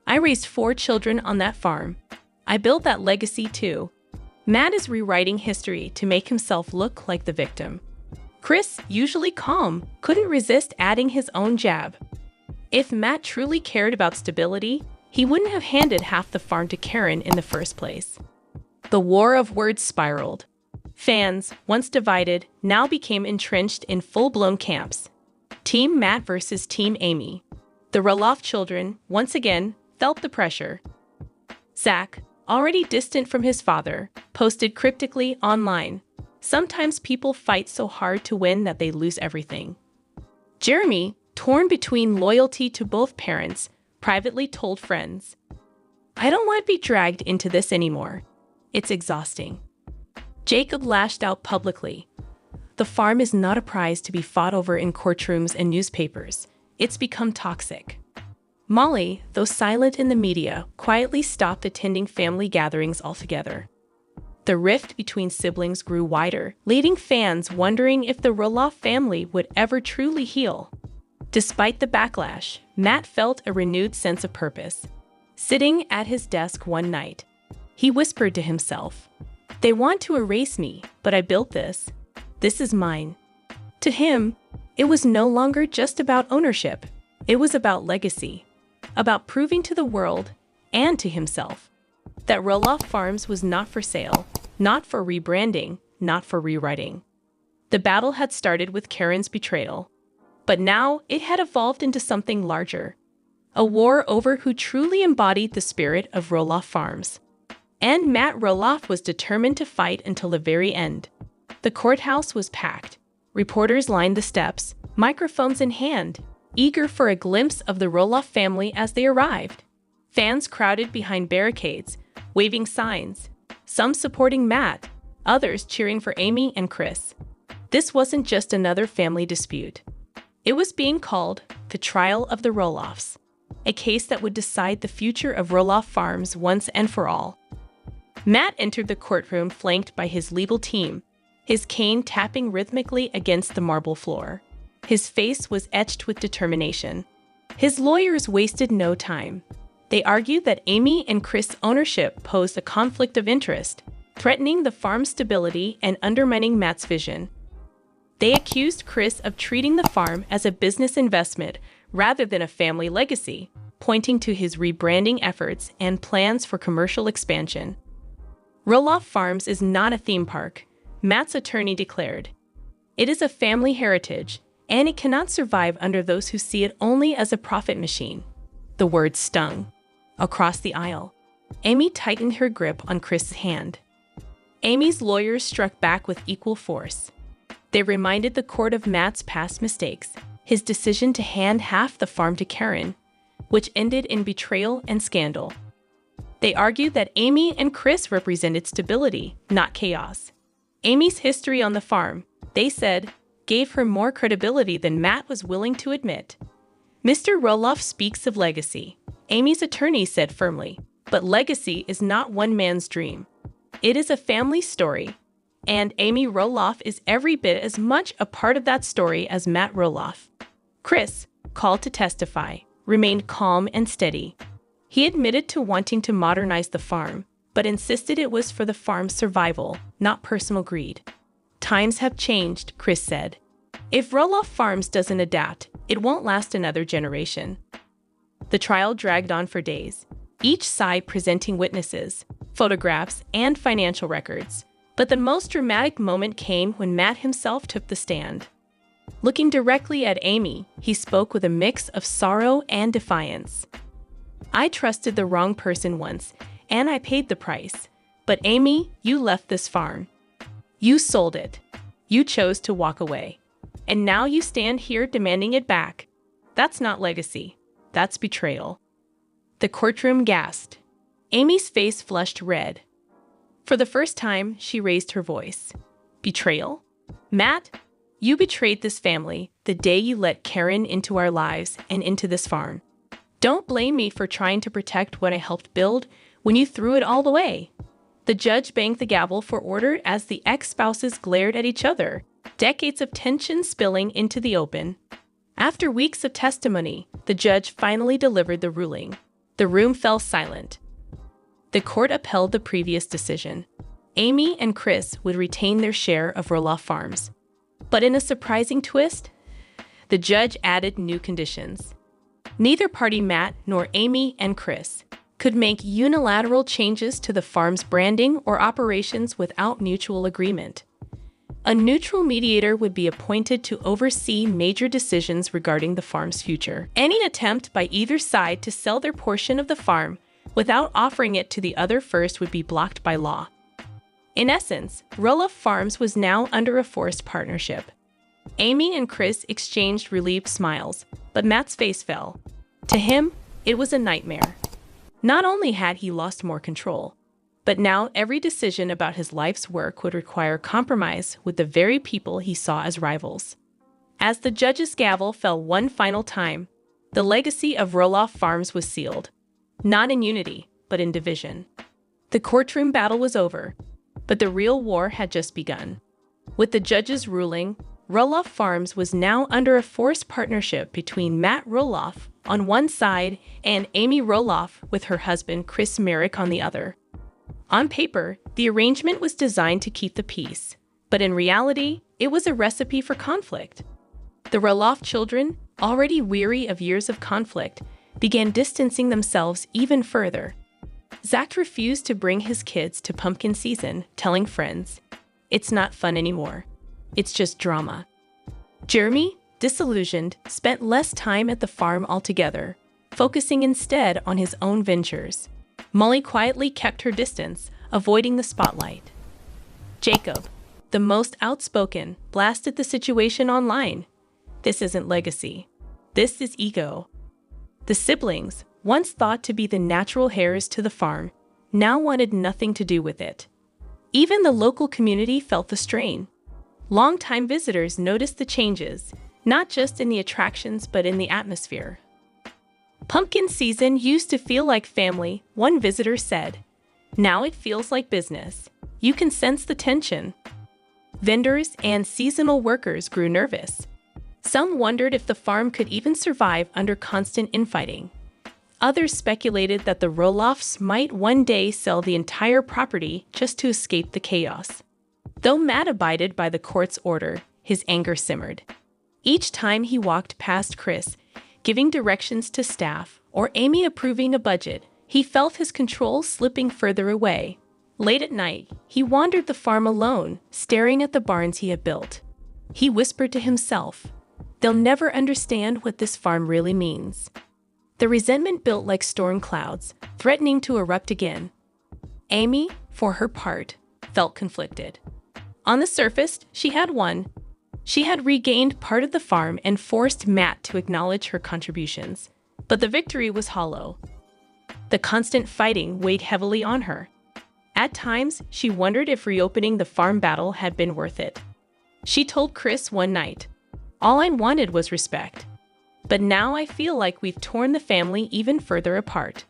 I raised 4 children on that farm. I built that legacy too." Matt is rewriting history to make himself look like the victim. Chris, usually calm, couldn't resist adding his own jab. If Matt truly cared about stability, he wouldn't have handed half the farm to Caryn in the first place. The war of words spiraled. Fans, once divided, now became entrenched in full-blown camps. Team Matt versus Team Amy. The Roloff children, once again, felt the pressure. Zach, already distant from his father, posted cryptically online, "Sometimes people fight so hard to win that they lose everything." Jeremy, torn between loyalty to both parents, privately told friends, "I don't want to be dragged into this anymore. It's exhausting." Jacob lashed out publicly. "The farm is not a prize to be fought over in courtrooms and newspapers. It's become toxic." Molly, though silent in the media, quietly stopped attending family gatherings altogether. The rift between siblings grew wider, leaving fans wondering if the Roloff family would ever truly heal. Despite the backlash, Matt felt a renewed sense of purpose. Sitting at his desk one night, he whispered to himself, "They want to erase me, but I built this. This is mine." To him, it was no longer just about ownership. It was about legacy, about proving to the world and to himself that Roloff Farms was not for sale, not for rebranding, not for rewriting. The battle had started with Caryn's betrayal, but now it had evolved into something larger, a war over who truly embodied the spirit of Roloff Farms. And Matt Roloff was determined to fight until the very end. The courthouse was packed. Reporters lined the steps, microphones in hand, eager for a glimpse of the Roloff family as they arrived. Fans crowded behind barricades, waving signs, some supporting Matt, others cheering for Amy and Chris. This wasn't just another family dispute. It was being called the trial of the Roloffs, a case that would decide the future of Roloff Farms once and for all. Matt entered the courtroom flanked by his legal team, his cane tapping rhythmically against the marble floor. His face was etched with determination. His lawyers wasted no time. They argued that Amy and Chris' ownership posed a conflict of interest, threatening the farm's stability and undermining Matt's vision. They accused Chris of treating the farm as a business investment rather than a family legacy, pointing to his rebranding efforts and plans for commercial expansion. Roloff Farms is not a theme park, Matt's attorney declared. It is a family heritage, and it cannot survive under those who see it only as a profit machine. The words stung. Across the aisle, Amy tightened her grip on Chris's hand. Amy's lawyers struck back with equal force. They reminded the court of Matt's past mistakes, his decision to hand half the farm to Caryn, which ended in betrayal and scandal. They argued that Amy and Chris represented stability, not chaos. Amy's history on the farm, they said, gave her more credibility than Matt was willing to admit. Mr. Roloff speaks of legacy, Amy's attorney said firmly, but legacy is not one man's dream. It is a family story, and Amy Roloff is every bit as much a part of that story as Matt Roloff. Chris, called to testify, remained calm and steady. He admitted to wanting to modernize the farm, but insisted it was for the farm's survival, not personal greed. Times have changed, Chris said. If Roloff Farms doesn't adapt, it won't last another generation. The trial dragged on for days, each side presenting witnesses, photographs, and financial records. But the most dramatic moment came when Matt himself took the stand. Looking directly at Amy, he spoke with a mix of sorrow and defiance. "I trusted the wrong person once, and I paid the price. But Amy, you left this farm. You sold it. You chose to walk away. And now you stand here demanding it back. That's not legacy. That's betrayal." The courtroom gasped. Amy's face flushed red. For the first time, she raised her voice. "Betrayal? Matt, you betrayed this family the day you let Caryn into our lives and into this farm. Don't blame me for trying to protect what I helped build when you threw it all away." The judge banged the gavel for order as the ex-spouses glared at each other, decades of tension spilling into the open. After weeks of testimony, the judge finally delivered the ruling. The room fell silent. The court upheld the previous decision. Amy and Chris would retain their share of Roloff Farms. But in a surprising twist, the judge added new conditions. Neither party, Matt nor Amy and Chris, could make unilateral changes to the farm's branding or operations without mutual agreement. A neutral mediator would be appointed to oversee major decisions regarding the farm's future. Any attempt by either side to sell their portion of the farm without offering it to the other first would be blocked by law. In essence, Roloff Farms was now under a forced partnership. Amy and Chris exchanged relieved smiles, but Matt's face fell. To him, it was a nightmare. Not only had he lost more control, but now every decision about his life's work would require compromise with the very people he saw as rivals. As the judge's gavel fell one final time, The legacy of Roloff Farms was sealed, not in unity, but in division. The courtroom battle was over, but the real war had just begun. With the judge's ruling, Roloff Farms was now under a forced partnership between Matt Roloff on one side and Amy Roloff with her husband Chris Merrick on the other. On paper, the arrangement was designed to keep the peace, but in reality, it was a recipe for conflict. The Roloff children, already weary of years of conflict, began distancing themselves even further. Zach refused to bring his kids to pumpkin season, telling friends, "It's not fun anymore. It's just drama." Jeremy, disillusioned, spent less time at the farm altogether, focusing instead on his own ventures. Molly quietly kept her distance, avoiding the spotlight. Jacob, the most outspoken, blasted the situation online. "This isn't legacy. This is ego." The siblings, once thought to be the natural heirs to the farm, now wanted nothing to do with it. Even the local community felt the strain. Longtime visitors noticed the changes, not just in the attractions but in the atmosphere. "Pumpkin season used to feel like family," one visitor said. "Now it feels like business. You can sense the tension." Vendors and seasonal workers grew nervous. Some wondered if the farm could even survive under constant infighting. Others speculated that the Roloffs might one day sell the entire property just to escape the chaos. Though Matt abided by the court's order, his anger simmered. Each time he walked past Chris, giving directions to staff, or Amy approving a budget, he felt his control slipping further away. Late at night, he wandered the farm alone, staring at the barns he had built. He whispered to himself, "They'll never understand what this farm really means." The resentment built like storm clouds, threatening to erupt again. Amy, for her part, felt conflicted. On the surface, she had won. She had regained part of the farm and forced Matt to acknowledge her contributions. But the victory was hollow. The constant fighting weighed heavily on her. At times, she wondered if reopening the farm battle had been worth it. She told Chris one night, "All I wanted was respect. But now I feel like we've torn the family even further apart."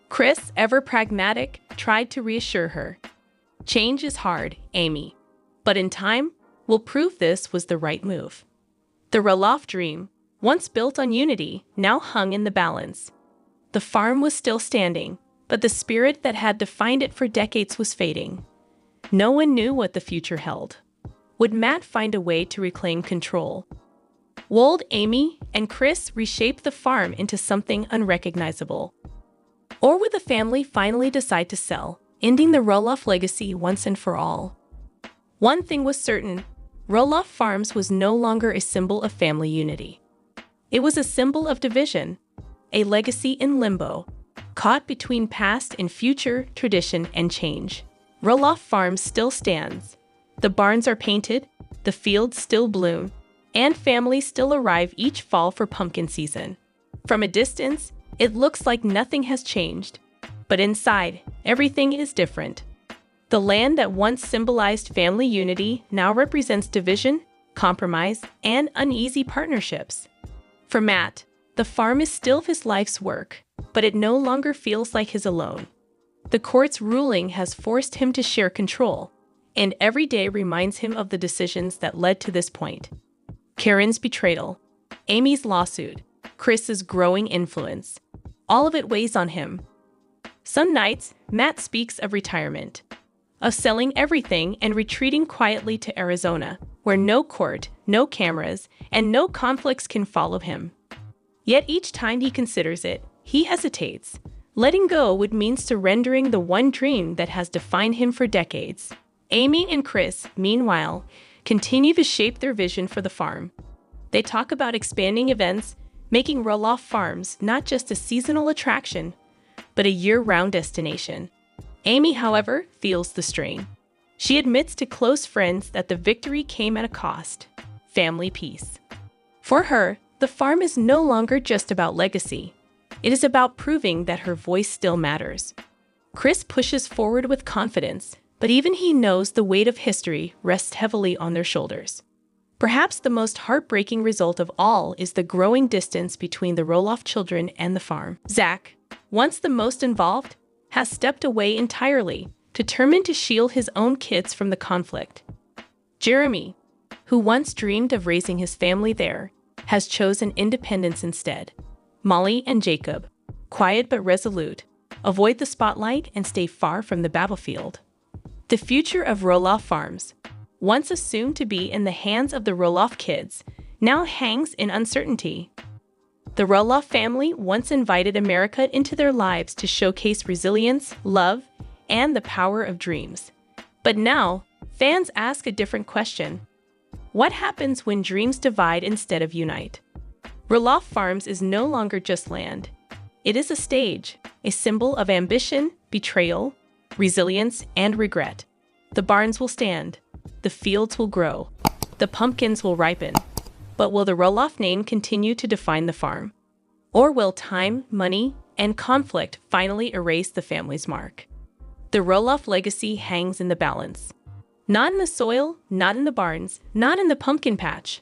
Chris, ever pragmatic, tried to reassure her. "Change is hard, Amy. But in time, we'll prove this was the right move." The Roloff dream, once built on unity, now hung in the balance. The farm was still standing, but the spirit that had defined it for decades was fading. No one knew what the future held. Would Matt find a way to reclaim control? Would Amy and Chris reshape the farm into something unrecognizable? Or would the family finally decide to sell, ending the Roloff legacy once and for all? One thing was certain, Roloff Farms was no longer a symbol of family unity. It was a symbol of division, a legacy in limbo, caught between past and future, tradition and change. Roloff Farms still stands. The barns are painted, the fields still bloom, and families still arrive each fall for pumpkin season. From a distance, it looks like nothing has changed, but inside, everything is different. The land that once symbolized family unity now represents division, compromise, and uneasy partnerships. For Matt, the farm is still his life's work, but it no longer feels like his alone. The court's ruling has forced him to share control, and every day reminds him of the decisions that led to this point. Caryn's betrayal, Amy's lawsuit, Chris's growing influence. All of it weighs on him. Some nights, Matt speaks of retirement, of selling everything and retreating quietly to Arizona, where no court, no cameras, and no conflicts can follow him. Yet each time he considers it, he hesitates. Letting go would mean surrendering the one dream that has defined him for decades. Amy and Chris, meanwhile, continue to shape their vision for the farm. They talk about expanding events, making Roloff Farms not just a seasonal attraction, but a year-round destination. Amy, however, feels the strain. She admits to close friends that the victory came at a cost: family peace. For her, the farm is no longer just about legacy. It is about proving that her voice still matters. Chris pushes forward with confidence, but even he knows the weight of history rests heavily on their shoulders. Perhaps the most heartbreaking result of all is the growing distance between the Roloff children and the farm. Zach, once the most involved, has stepped away entirely, determined to shield his own kids from the conflict. Jeremy, who once dreamed of raising his family there, has chosen independence instead. Molly and Jacob, quiet but resolute, avoid the spotlight and stay far from the battlefield. The future of Roloff Farms, once assumed to be in the hands of the Roloff kids, now hangs in uncertainty. The Roloff family once invited America into their lives to showcase resilience, love, and the power of dreams. But now, fans ask a different question. What happens when dreams divide instead of unite? Roloff Farms is no longer just land. It is a stage, a symbol of ambition, betrayal, resilience, and regret. The barns will stand. The fields will grow. The pumpkins will ripen. But will the Roloff name continue to define the farm? Or will time, money, and conflict finally erase the family's mark? The Roloff legacy hangs in the balance. Not in the soil, not in the barns, not in the pumpkin patch,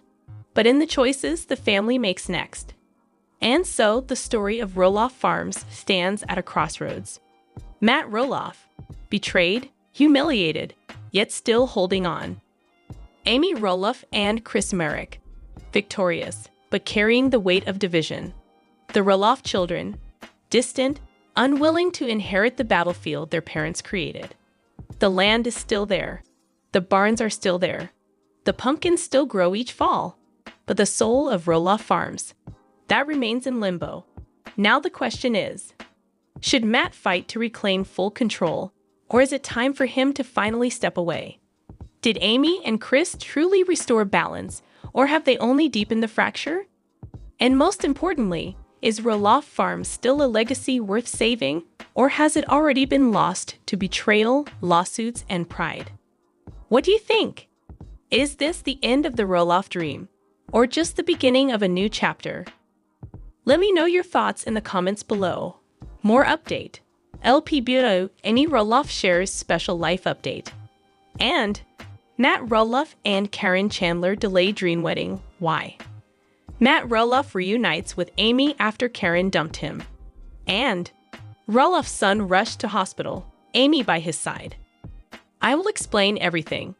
but in the choices the family makes next. And so, the story of Roloff Farms stands at a crossroads. Matt Roloff, betrayed, humiliated, yet still holding on. Amy Roloff and Chris Merrick, victorious, but carrying the weight of division. The Roloff children, distant, unwilling to inherit the battlefield their parents created. The land is still there. The barns are still there. The pumpkins still grow each fall. But the soul of Roloff Farms, that remains in limbo. Now the question is, should Matt fight to reclaim full control, or is it time for him to finally step away? Did Amy and Chris truly restore balance, or have they only deepened the fracture? And most importantly, is Roloff Farms still a legacy worth saving, or has it already been lost to betrayal, lawsuits, and pride? What do you think? Is this the end of the Roloff dream, or just the beginning of a new chapter? Let me know your thoughts in the comments below. More update. LPBW, Amy Roloff shares special life update. And Matt Roloff and Caryn Chandler delay dream wedding. Why? Matt Roloff reunites with Amy after Caryn dumped him. And Roloff's son rushed to hospital, Amy by his side. I will explain everything.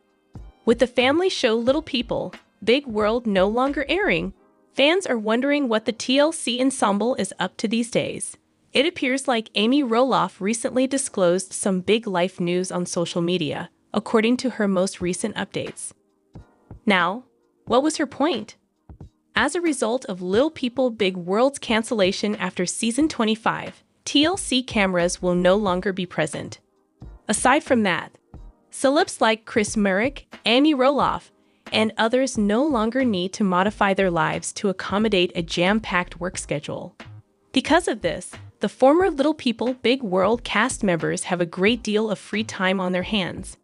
With the family show Little People, Big World no longer airing, fans are wondering what the TLC ensemble is up to these days. It appears like Amy Roloff recently disclosed some big life news on social media, according to her most recent updates. Now, what was her point? As a result of Little People Big World's cancellation after season 25, TLC cameras will no longer be present. Aside from that, celebs like Chris Merrick, Amy Roloff, and others no longer need to modify their lives to accommodate a jam-packed work schedule. Because of this, the former Little People Big World cast members have a great deal of free time on their hands.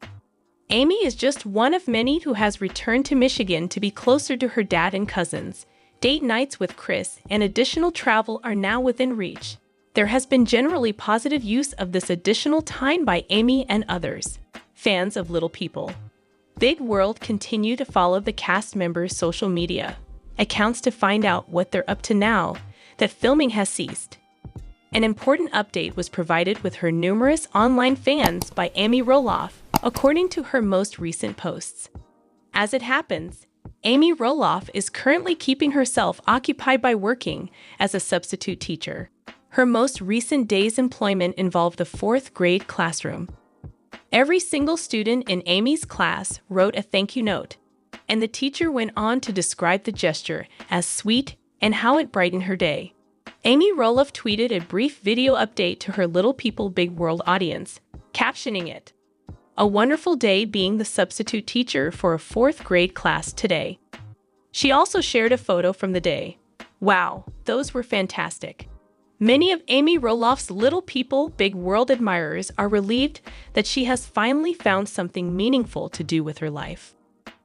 Amy is just one of many who has returned to Michigan to be closer to her dad and cousins. Date nights with Chris and additional travel are now within reach. There has been generally positive use of this additional time by Amy and others. Fans of Little People Big World continue to follow the cast members' social media accounts to find out what they're up to now that filming has ceased. An important update was provided with her numerous online fans by Amy Roloff, according to her most recent posts. As it happens, Amy Roloff is currently keeping herself occupied by working as a substitute teacher. Her most recent day's employment involved the 4th grade classroom. Every single student in Amy's class wrote a thank you note, and the teacher went on to describe the gesture as sweet and how it brightened her day. Amy Roloff tweeted a brief video update to her Little People Big World audience, captioning it, "A wonderful day being the substitute teacher for a 4th grade class today." She also shared a photo from the day. Wow, those were fantastic. Many of Amy Roloff's Little People Big World admirers are relieved that she has finally found something meaningful to do with her life.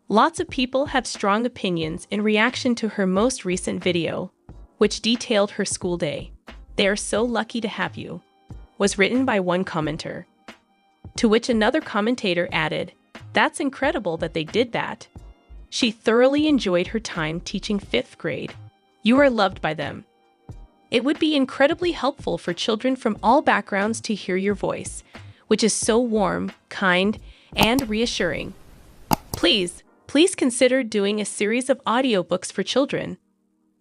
Lots of people have strong opinions in reaction to her most recent video, which detailed her school day. "They are so lucky to have you," was written by one commenter. To which another commentator added, "That's incredible that they did that." She thoroughly enjoyed her time teaching 5th grade. You are loved by them. It would be incredibly helpful for children from all backgrounds to hear your voice, which is so warm, kind, and reassuring. Please consider doing a series of audiobooks for children.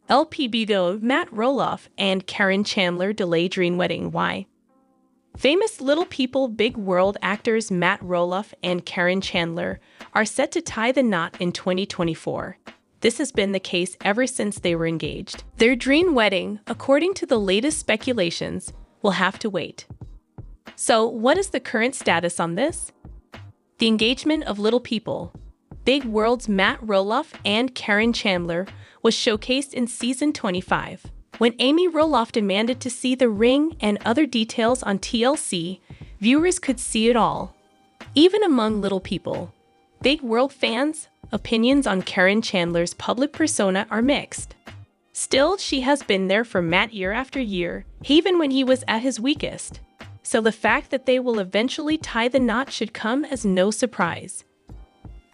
LPBW Matt Roloff and Caryn Chandler delay dream wedding. Why? Famous Little People Big World actors Matt Roloff and Caryn Chandler are set to tie the knot in 2024. This has been the case ever since they were engaged. Their dream wedding, according to the latest speculations, will have to wait. So, what is the current status on this? The engagement of Little People Big World's Matt Roloff and Caryn Chandler was showcased in season 25. When Amy Roloff demanded to see the ring and other details on TLC, viewers could see it all. Even among Little People Big World fans, opinions on Caryn Chandler's public persona are mixed. Still, she has been there for Matt year after year, even when he was at his weakest. So the fact that they will eventually tie the knot should come as no surprise.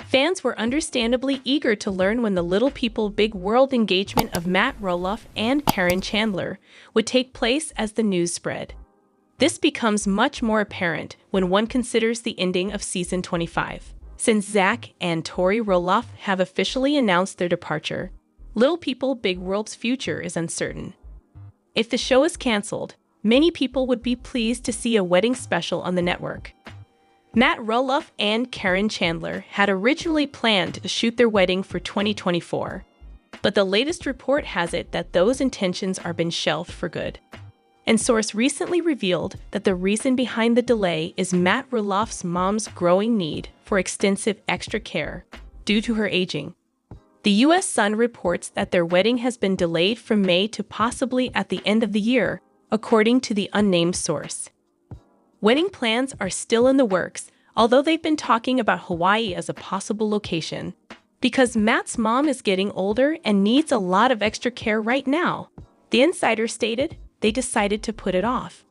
Fans were understandably eager to learn when the Little People Big World engagement of Matt Roloff and Caryn Chandler would take place as the news spread. This becomes much more apparent when one considers the ending of season 25. Since Zach and Tori Roloff have officially announced their departure, Little People Big World's future is uncertain. If the show is canceled, many people would be pleased to see a wedding special on the network. Matt Roloff and Caryn Chandler had originally planned to shoot their wedding for 2024, but the latest report has it that those intentions are been shelved for good. And source recently revealed that the reason behind the delay is Matt Roloff's mom's growing need for extensive extra care due to her aging. The U.S. Sun reports that their wedding has been delayed from May to possibly at the end of the year, according to the unnamed source. Wedding plans are still in the works, although they've been talking about Hawaii as a possible location. Because Matt's mom is getting older and needs a lot of extra care right now, the insider stated, they decided to put it off.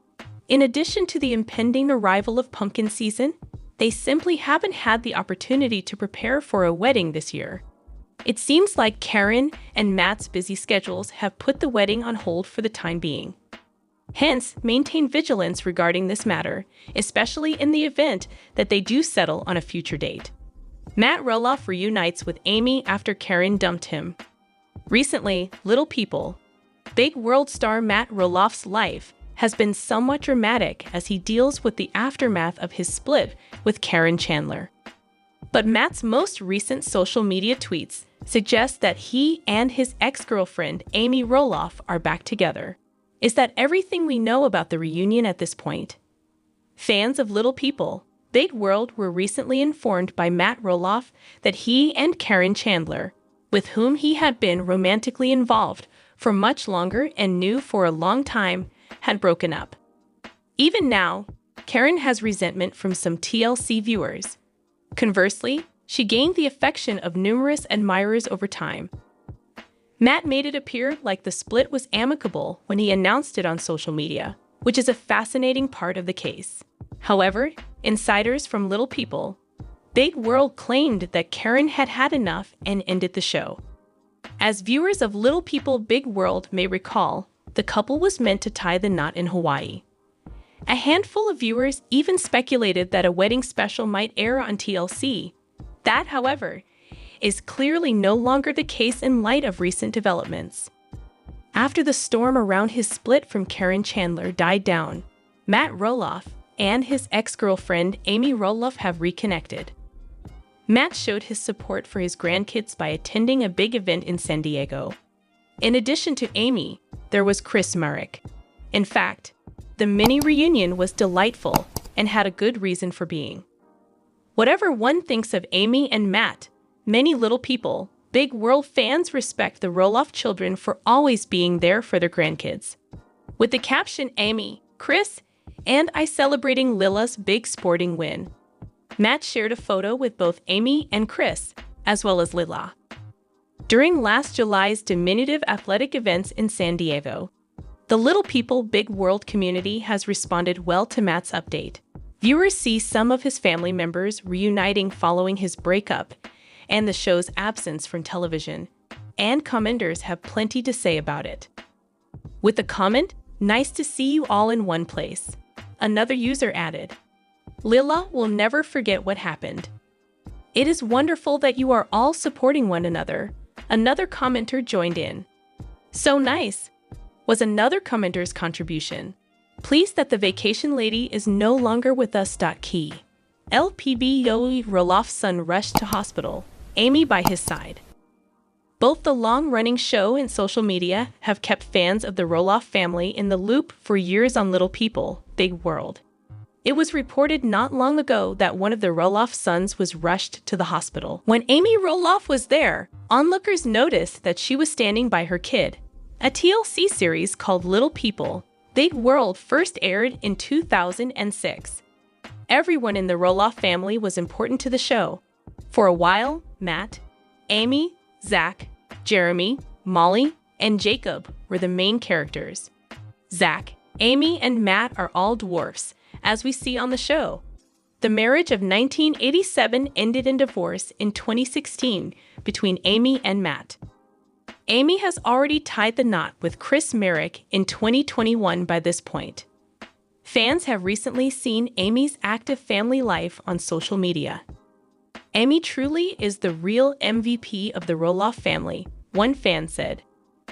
In addition to the impending arrival of pumpkin season, they simply haven't had the opportunity to prepare for a wedding this year. It seems like Caryn and Matt's busy schedules have put the wedding on hold for the time being. Hence, maintain vigilance regarding this matter, especially in the event that they do settle on a future date. Matt Roloff reunites with Amy after Caryn dumped him. Recently, Little People Big World star Matt Roloff's life has been somewhat dramatic as he deals with the aftermath of his split with Caryn Chandler. But Matt's most recent social media tweets suggest that he and his ex-girlfriend Amy Roloff are back together. Is that everything we know about the reunion at this point? Fans of Little People Big World were recently informed by Matt Roloff that he and Caryn Chandler, with whom he had been romantically involved for much longer and knew for a long time, had broken up. Even now, Caryn has resentment from some TLC viewers. Conversely, she gained the affection of numerous admirers over time. Matt made it appear like the split was amicable when he announced it on social media, which is a fascinating part of the case. However, insiders from Little People Big World claimed that Caryn had had enough and ended the show. As viewers of Little People Big World may recall, the couple was meant to tie the knot in Hawaii. A handful of viewers even speculated that a wedding special might air on TLC. That, however, is clearly no longer the case in light of recent developments. After the storm around his split from Caryn Chandler died down, Matt Roloff and his ex-girlfriend Amy Roloff have reconnected. Matt showed his support for his grandkids by attending a big event in San Diego. In addition to Amy, there was Chris Marek. In fact, the mini reunion was delightful and had a good reason for being. Whatever one thinks of Amy and Matt, many Little People Big World fans respect the Roloff children for always being there for their grandkids. With the caption Amy, Chris, and I celebrating Lila's big sporting win. Matt shared a photo with both Amy and Chris, as well as Lila. During last July's diminutive athletic events in San Diego, the Little People Big World community has responded well to Matt's update. Viewers see some of his family members reuniting following his breakup, and the show's absence from television, and commenters have plenty to say about it. With the comment, "Nice to see you all in one place," another user added, "Lila will never forget what happened. It is wonderful that you are all supporting one another," another commenter joined in. "So nice," was another commenter's contribution. "Pleased that the vacation lady is no longer with us." Key. LPBW Roloff's son rushed to hospital, Amy by his side. Both the long-running show and social media have kept fans of the Roloff family in the loop for years on Little People, Big World. It was reported not long ago that one of the Roloff sons was rushed to the hospital. When Amy Roloff was there, onlookers noticed that she was standing by her kid. A TLC series called Little People, Big World first aired in 2006. Everyone in the Roloff family was important to the show. For a while, Matt, Amy, Zach, Jeremy, Molly, and Jacob were the main characters. Zach, Amy, and Matt are all dwarfs, as we see on the show. The marriage of 1987 ended in divorce in 2016 between Amy and Matt. Amy has already tied the knot with Chris Merrick in 2021 by this point. Fans have recently seen Amy's active family life on social media. "Amy truly is the real MVP of the Roloff family," one fan said.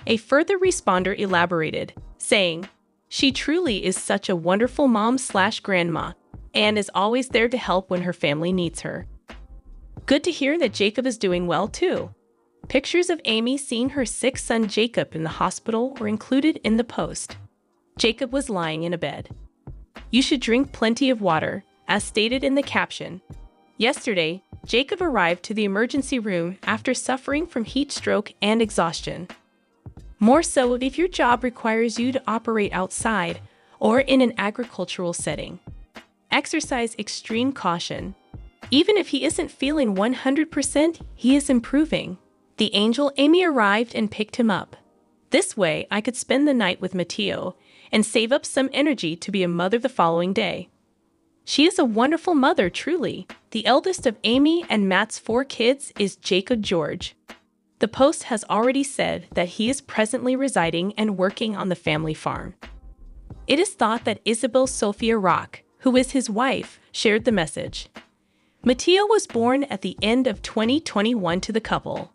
A further responder elaborated, saying, "She truly is such a wonderful mom/grandma and is always there to help when her family needs her." Good to hear that Jacob is doing well, too. Pictures of Amy seeing her sick son Jacob in the hospital were included in the post. Jacob was lying in a bed. "You should drink plenty of water," as stated in the caption. Yesterday, Jacob arrived to the emergency room after suffering from heat stroke and exhaustion. More so if your job requires you to operate outside or in an agricultural setting. Exercise extreme caution. Even if he isn't feeling 100%, he is improving. The angel Amy arrived and picked him up. This way, I could spend the night with Matteo and save up some energy to be a mother the following day. She is a wonderful mother, truly. The eldest of Amy and Matt's 4 kids is Jacob George. The Post has already said that he is presently residing and working on the family farm. It is thought that Isabel Sophia Rock, who is his wife, shared the message. Matteo was born at the end of 2021 to the couple.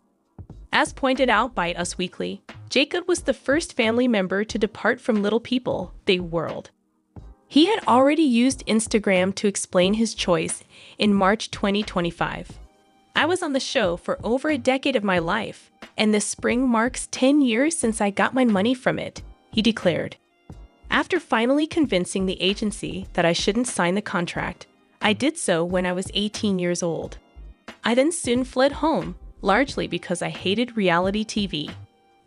As pointed out by Us Weekly, Jacob was the first family member to depart from Little People, Big World. He had already used Instagram to explain his choice in March 2025. "I was on the show for over a decade of my life, and this spring marks 10 years since I got my money from it," he declared. "After finally convincing the agency that I shouldn't sign the contract, I did so when I was 18 years old. I then soon fled home, largely because I hated reality TV."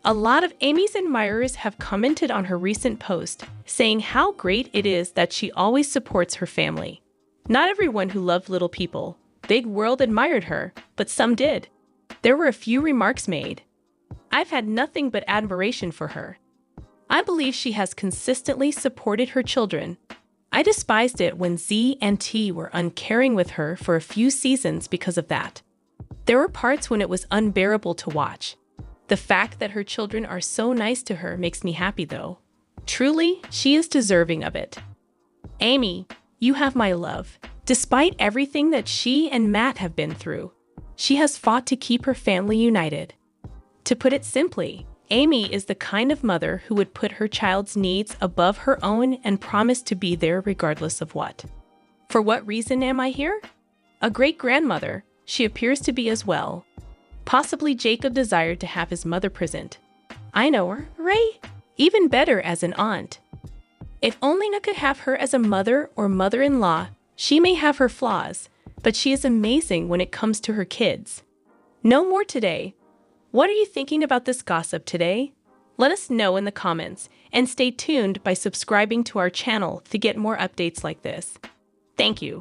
A lot of Amy's admirers have commented on her recent post, saying how great it is that she always supports her family. Not everyone who loved Little People, Big World admired her, but some did. There were a few remarks made. "I've had nothing but admiration for her. I believe she has consistently supported her children. I despised it when Z and T were uncaring with her for a few seasons because of that. There were parts when it was unbearable to watch. The fact that her children are so nice to her makes me happy, though. Truly, she is deserving of it. Amy, you have my love. Despite everything that she and Matt have been through, she has fought to keep her family united. To put it simply, Amy is the kind of mother who would put her child's needs above her own and promise to be there regardless of what. For what reason am I here? A great-grandmother, she appears to be as well. Possibly Jacob desired to have his mother present. I know her, right? Even better as an aunt. If only I could have her as a mother or mother-in-law. She may have her flaws, but she is amazing when it comes to her kids. No more today. What are you thinking about this gossip today? Let us know in the comments, and stay tuned by subscribing to our channel to get more updates like this. Thank you.